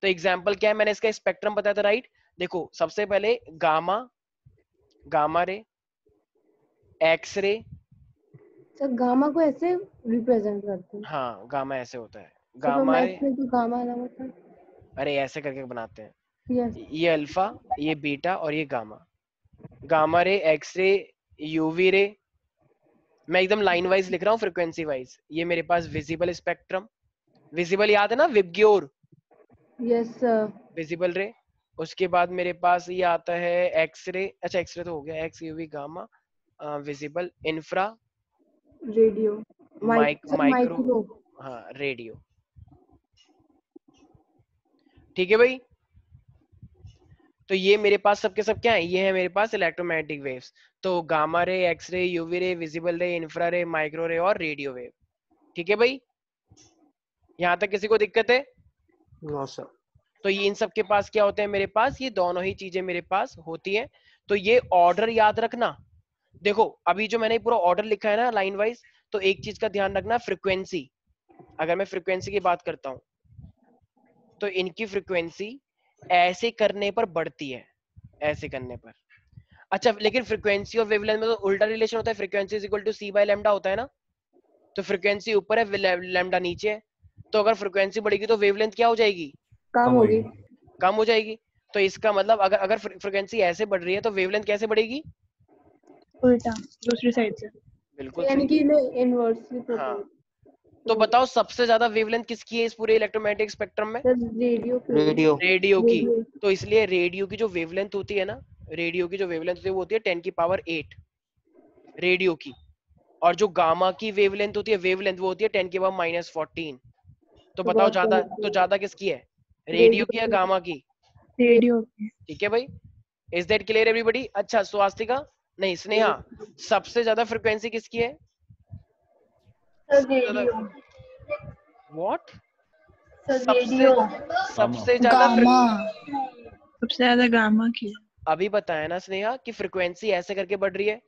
तो एग्जांपल क्या है? मैंने इसका स्पेक्ट्रम बताया था, राइट? देखो सबसे पहले gamma ray, X ray. Sir gamma को ऐसे रिप्रेजेंट करते हैं? हाँ गामा ऐसे होता है, तो गामा रे। मैथ में तो गामा अलग होता है। अरे ऐसे करके बनाते हैं, यस। ये अल्फा, ये बीटा और ये gamma. Gamma ray, X ray, UV ray. मैं एकदम लाइन वाइज लिख रहा हूँ, फ्रीक्वेंसी वाइज। ये मेरे पास विजिबल स्पेक्ट्रम, विजिबल याद है ना, विबग्योर। Yes sir. विजिबल रे। उसके बाद मेरे पास ये आता है एक्स रे। अच्छा एक्स रे तो हो गया, x, UV, gamma, visible, infra, radio, micro, हाँ रेडियो। ठीक है भाई। तो ये मेरे पास सबके सब क्या है? ये है मेरे पास इलेक्ट्रोमैग्नेटिक वेव्स। तो gamma ray, X ray, UV ray, visible रे, इंफ्रा रे, माइक्रो रे और रेडियो वेव। ठीक है भाई, यहाँ तक किसी को दिक्कत है? No sir. तो ये इन सब के पास क्या होते हैं? मेरे पास ये दोनों ही चीजें मेरे पास होती हैं। तो ये ऑर्डर याद रखना। देखो अभी जो मैंने पूरा ऑर्डर लिखा है ना लाइन वाइज, तो एक चीज का ध्यान रखना, फ्रीक्वेंसी। अगर मैं फ्रीक्वेंसी की बात करता हूं तो इनकी फ्रीक्वेंसी ऐसे करने पर बढ़ती है, ऐसे करने पर। अच्छा लेकिन फ्रीक्वेंसी और वेवलेंथ में तो उल्टा रिलेशन होता है, frequency is equal to C by lambda होता है ना। तो फ्रीक्वेंसी ऊपर है, लैम्डा नीचे है। तो अगर फ्रीक्वेंसी बढ़ेगी तो वेवलेंथ क्या हो जाएगी? कम होगी। कम हो जाएगी। तो इसका मतलब अगर फ्रीक्वेंसी ऐसे बढ़ रही है तो वेवलेंथ कैसे बढ़ेगी? उल्टा, दूसरी साइड से। बिल्कुल यानी सही। कि इनवर्सली हाँ, प्रोपोर्शनल। तो बताओ सबसे ज्यादा वेवलेंथ किसकी है इस पूरे इलेक्ट्रोमैग्नेटिक स्पेक्ट्रम में? Sir radio radio. रेडियो की। रेडियो। तो इसलिए रेडियो की जो वेवलेंथ होती है ना, रेडियो की जो वेवलेंथ होती है वो होती है 10⁸ रेडियो की। और जो गामा की वेवलेंथ होती है, वेवलेंथ वो होती है 10⁻⁻14। तो तो बताओ बहुत ज्यादा, कम तो है। ज्यादा किसकी है, रेडियो की या रेडियो। गामा की? रेडियो की। ठीक है भाई, इज दैट क्लियर एवरीबॉडी? अच्छा स्वास्तिका, नहीं स्नेहा, सबसे ज्यादा फ्रिक्वेंसी किसकी है? Sir radio. व्हाट? सर सबसे रेडियो। सबसे ज्यादा गामा। सबसे ज्यादा गामा की है। अभी बताया ना स्नेहा कि फ्रिक्वेंसी ऐसे करके बढ़ रही है,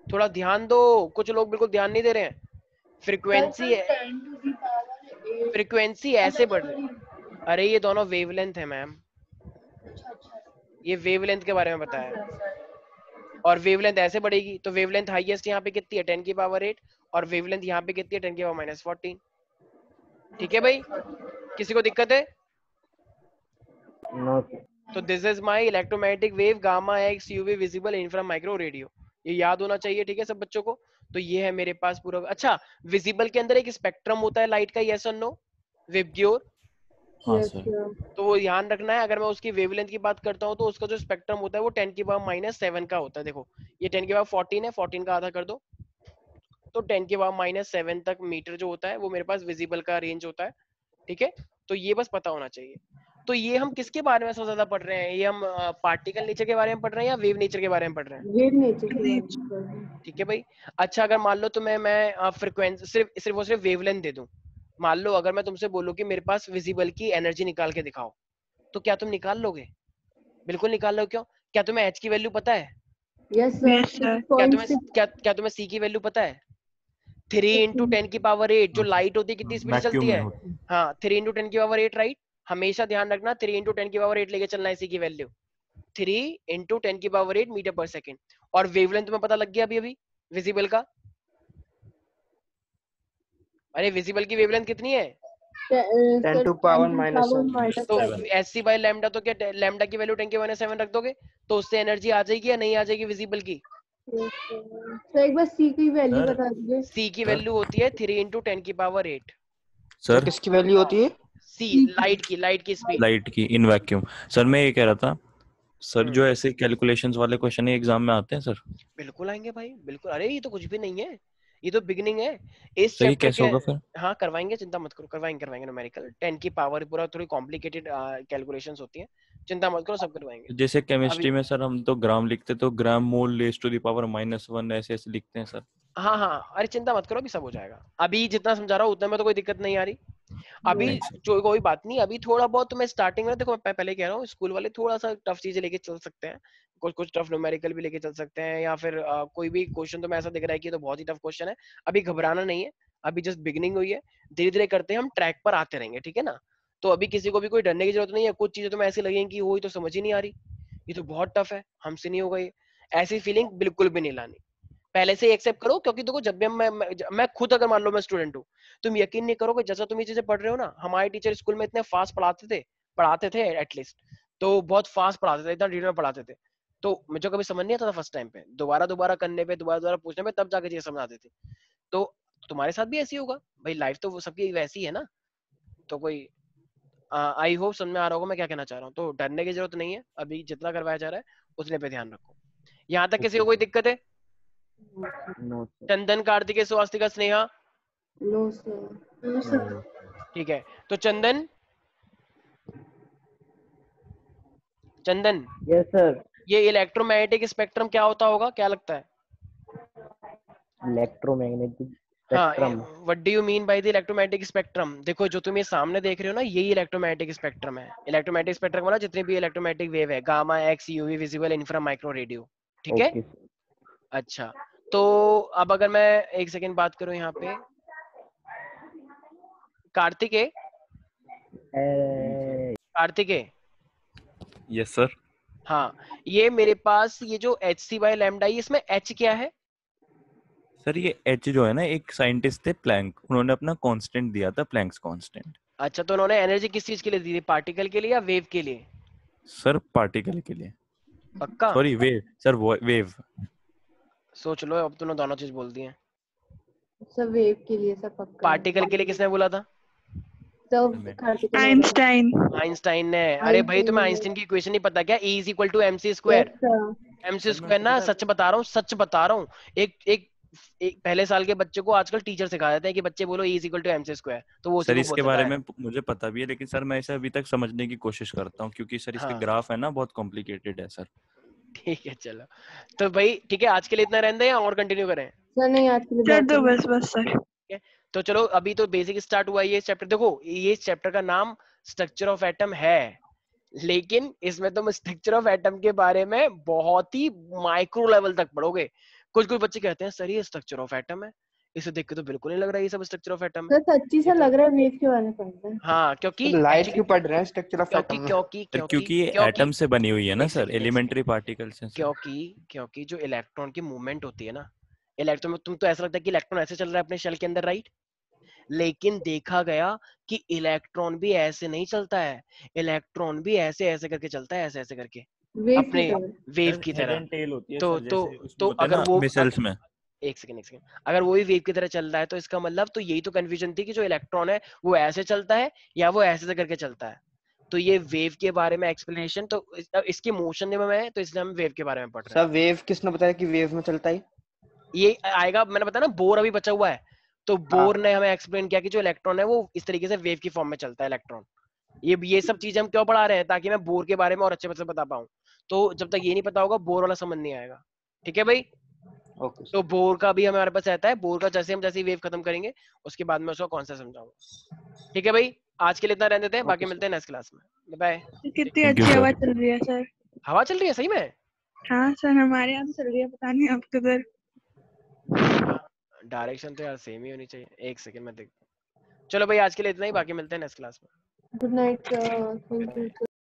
थोड़ा ध्यान दो, कुछ लोग बिल्कुल ध्यान नहीं दे रहे हैं। फ्रीक्वेंसी 10⁸ फ्रीक्वेंसी ऐसे बढ़ रही है। अरे ये दोनों वेवलेंथ है मैम, ये वेवलेंथ के बारे में बताया। और वेवलेंथ ऐसे बढ़ेगी तो वेवलेंथ हाईएस्ट यहाँ पे कितनी है 10⁸ और वेवलेंथ यहाँ पे कितनी है 10⁻⁻14। ठीक है भाई, किसी को दिक्कत है? नो। तो this is my electromagnetic wave gamma x UV visible infra micro radio, ये याद होना चाहिए। ठीक है सब बच्चों को? तो ये है मेरे पास पूरा। अच्छा, विजिबल के अंदर एक स्पेक्ट्रम होता है लाइट का, यस और नो विबग्योर? हाँ यस सर। सर। तो वो ध्यान रखना है, अगर मैं उसकी वेवलेंथ की बात करता हूँ तो उसका जो स्पेक्ट्रम होता है वो 10⁻⁻7 का होता है। देखो ये 10⁻14 है, 14 का आधा कर दो तो 10⁻⁻7 तक मीटर जो होता है वो मेरे पास विजिबल का रेंज होता है। ठीक है, तो ये बस पता होना चाहिए। तो ये हम किसके बारे में सबसे ज्यादा पढ़ रहे हैं? ये हम पार्टिकल नेचर के बारे में पढ़ रहे हैं या वेव नेचर के बारे में पढ़ रहे हैं? वेव नेचर के बारे में पढ़ रहे हैं। ठीक है भाई। अच्छा अगर मान लो तुम्हें मैं फ्रिक्वेंसी सिर्फ वेवलेंथ दे दूं, मान लो अगर मैं तुमसे बोलूं कि मेरे पास विजिबल की एनर्जी निकाल के दिखाओ, तो क्या तुम निकाल लोगे? बिल्कुल निकाल लो। क्यों? क्या तुम्हें एच की वैल्यू पता है? Yes sir. Yes sir. क्या तुम्हें सी की वैल्यू पता है? 3 × 10⁸ जो लाइट होती है कितनी स्पीड से वैक्यूम चलती में है? होती है। हाँ 3 × 10⁸, राइट। हमेशा ध्यान रखना 3 × 10⁸ लेके चलना है सी की वैल्यू, 3 × 10⁸ मीटर पर सेकेंड। और वेवलेंथ तुम्हें पता लग गया अभी अभी विजिबल का? अरे विजिबल की वेवलेंथ कितनी है? 10⁻⁷ तो 7। एस सी बाई लैम्डा, तो क्या लैम्डा की वैल्यू 10⁻⁷ रख दोगे तो उससे एनर्जी आ जाएगी या नहीं आ जाएगी विजिबल की? सर एक बार सी की वैल्यू सर बता दीजिए। सी की सर वैल्यू होती है 3 × 10⁸। सर सर किसकी वैल्यू होती है? सी लाइट की स्पीड। लाइट की इन वैक्यूम। सर मैं ये कह रहा था, सर जो ऐसे कैलकुलेशंस वाले क्वेश्चन एग्जाम में आते हैं सर, बिल्कुल आएंगे भाई, बिल्कुल। अरे ये तो कुछ भी नहीं है, ये तो बिगिनिंग है इस सर ये चैप्टर कैसे के। होगा फिर? हाँ करवाएंगे, चिंता मत करो, करवाएंगे न्यूमेरिकल 10 की पावर, पूरा थोड़ी कॉम्प्लिकेटेड कैलकुलेशंस होती हैं, चिंता मत करो, सब करवाएंगे। जैसे केमिस्ट्री अभी में सर हम तो ग्राम लिखते तो ग्राम मोल रेज़ टू द पावर -1 ऐसे ऐसे लिखते हैं सर। हाँ हाँ, अरे चिंता मत करो, अभी सब हो जाएगा। अभी जितना समझा रहा हूँ उतने में तो कोई दिक्कत नहीं आ रही। अभी नहीं सर। जो कोई बात नहीं, अभी थोड़ा बहुत तो मैं स्टार्टिंग में, देखो मैं पहले कह रहा हूँ स्कूल वाले थोड़ा सा टफ चीजें लेके चल सकते हैं, कुछ कुछ टफ न्यूमेरिकल भी लेके चल सकते हैं, या फिर कोई भी क्वेश्चन तो मैं ऐसा दिख रहा है कि ये तो बहुत ही टफ क्वेश्चन है। अभी घबराना नहीं है, अभी जस्ट बिगिनिंग हुई है, धीरे धीरे करते हैं हम ट्रैक पर आते रहेंगे, ठीक है ना? तो अभी किसी को भी कोई डरने की जरूरत नहीं है। कुछ चीजें तो मैं ऐसी लगेंगी कि वो ही तो समझ ही नहीं आ रही, ये तो बहुत टफ है, हमसे नहीं होगा ये, ऐसी फीलिंग बिल्कुल भी नहीं लानी। पहले से ही एक्सेप्ट करो, क्योंकि देखो जब भी मैं खुद अगर मान लो मैं स्टूडेंट हूँ, तुम यकीन नहीं करोगे जैसा तुम ये चीजें पढ़ रहे हो ना, हमारे टीचर स्कूल में इतने फास्ट पढ़ाते थे एटलीस्ट, तो बहुत फास्ट पढ़ाते थे, इतना डिटेल में पढ़ाते थे, तो मुझे कभी समझ नहीं आता था फर्स्ट टाइम पे, दोबारा दोबारा करने पे, दोबारा दोबारा पूछने पे तब जाके चीजें समझ आती थी। तो तुम्हारे साथ भी ऐसी होगा भाई, लाइफ तो वो सबकी वैसी है ना। तो कोई आई होप समझ में आ रहा होगा मैं क्या कहना चाह रहा हूँ। तो डरने की जरूरत नहीं है, अभी जितना करवाया जा रहा है उतने पे ध्यान रखो। यहाँ तक किसी को कोई दिक्कत है? No sir. Chandan, Kartikeya, Swastika, Sneha? No sir. ठीक है, तो चंदन यस सर। ये इलेक्ट्रोमैग्नेटिक स्पेक्ट्रम क्या होता होगा, क्या लगता है? इलेक्ट्रोमैग्नेटिक हाँ, spectrum. What do you mean by the electromagnetic spectrum? देखो जो तुम ये सामने देख रहे हो ना, यही इलेक्ट्रोमैग्नेटिक स्पेक्ट्रम है। इलेक्ट्रोमैग्नेटिक स्पेक्ट्रम वाला जितने भी इलेक्ट्रोमैग्नेटिक वेव है, gamma x UV visible infra micro radio, ठीक है? Okay sir. अच्छा, तो अब अगर मैं एक सेकेंड बात करूं यहाँ पे, कार्तिकेय, कार्तिकेय, यस सर। हाँ, ये मेरे पास ये जो एच सी बाई लैम्डा, इसमें एच क्या है? सर ये एच जो है ना, एक साइंटिस्ट थे प्लैंक, उन्होंने अपना कांस्टेंट दिया था, प्लैंक्स कांस्टेंट। अच्छा, तो उन्होंने एनर्जी किस चीज के लिए दी थी, पार्टिकल के लिए या वेव के लिए? सर पार्टिकल के लिए। पक्का? Sorry wave sir, wave. सोच लो, अब तूने दोनों चीज बोल दी है। सर वेव के लिए सर पक्का है। पार्टिकल के लिए किसने बोला था? Sir कार्टिकल Einstein. आइंस्टाइन ने। अरे भाई तुम्हें आइंस्टाइन की इक्वेशन नहीं पता क्या? E = mc square. mc square ना, सच बता रहा हूँ, सच बता रहा हूँ। एक पहले साल के बच्चे को आजकल टीचर सिखा देते हैं कि बच्चे बोलो E = mc स्क्वायर, तो वो उसी सर को इसके बोलता बारे है। में मुझे पता भी है, लेकिन सर मैं इसे अभी तक समझने की कोशिश करता हूँ, क्योंकि सर इसके हाँ। ग्राफ है ना बहुत कॉम्प्लिकेटेड है सर। ठीक है चलो, तो भाई ठीक है, आज के लिए इतना रहने दें या और कंटिन्यू करें? सर नहीं, आज के लिए कर बहुत दो है। बस सर। तो चलो अभी तो बेसिक स्टार्ट हुआ ये चैप्टर। देखो ये चैप्टर का नाम स्ट्रक्चर ऑफ एटम है, लेकिन इसमें तुम स्ट्रक्चर ऑफ एटम के बारे में बहुत ही माइक्रो लेवल तक पढ़ोगे। कुछ कुछ बच्चे कहते हैं सर ये स्ट्रक्चर ऑफ एटम है, इसे देख के तो बिल्कुल नहीं लग रहा है ये सब स्ट्रक्चर ऑफ एटम है। सर सच्ची सा लग रहा है, वेव के बारे में पढ़ते हैं। हाँ क्योंकि लाइट क्यों पढ़ रहे हैं स्ट्रक्चर ऑफ एटम में? क्योंकि ये एटम से बनी हुई है ना एक सर, सेकंड, एलिमेंट्री पार्टिकल से। क्योंकि जो इलेक्ट्रॉन की मूवमेंट होती है ना, इलेक्ट्रॉन में तुम तो ऐसा लगता है कि इलेक्ट्रॉन ऐसे चल रहा है अपने शेल के अंदर, राइट? लेकिन देखा गया कि इलेक्ट्रॉन भी ऐसे नहीं चलता है, इलेक्ट्रॉन भी ऐसे ऐसे करके चलता है, ऐसे ऐसे करके अपने वेव की तरह। तो अगर वो मिसाइल्स में एक सेकंड अगर वो भी वेव की तरह चल रहा है, तो इसका मतलब तो यही तो कंफ्यूजन थी कि जो इलेक्ट्रॉन है वो ऐसे चलता है या वो ऐसे करके चलता है। तो ये वेव के बारे में एक्सप्लेनेशन, तो इसकी मोशन में है, तो इसलिए हम वेव के बारे में पढ़ रहे हैं। सर वेव किसने बताया कि वेव में चलता है? ये आएगा, मैंने बताया ना, बोर अभी बचा हुआ है, तो बोर ने हमें एक्सप्लेन किया कि जो इलेक्ट्रॉन है वो इस तरीके से वेव की फॉर्म में चलता है इलेक्ट्रॉन। ये सब चीजें हम क्यों पढ़ा रहे हैं? ताकि मैं बोर के बारे में और अच्छे से बता पाऊं। तो जब तक ये नहीं पता होगा बोर वाला समझ नहीं आएगा। ठीक है भाई? तो बोर का भी हमारे पास रहता है, बोर का जैसे हम जैसे वेव खत्म करेंगे उसके बाद में उसका कौन सा समझाऊंगा। ठीक है भाई, आज के लिए इतना रहने देते हैं, बाकी मिलते हैं नेक्स्ट क्लास में। बाय। कितनी अच्छी हवा चल रही है सर। हवा चल रही है सही में? हाँ सर, हमारे यहाँ तो चल रही है, पता नहीं आपके उधर। डायरेक्शन तो यार सेम ही होनी चाहिए। एक सेकंड में देख। चलो भाई आज के लिए इतना ही, बाकी मिलते हैं नेक्स्ट क्लास में। Good night, thank you.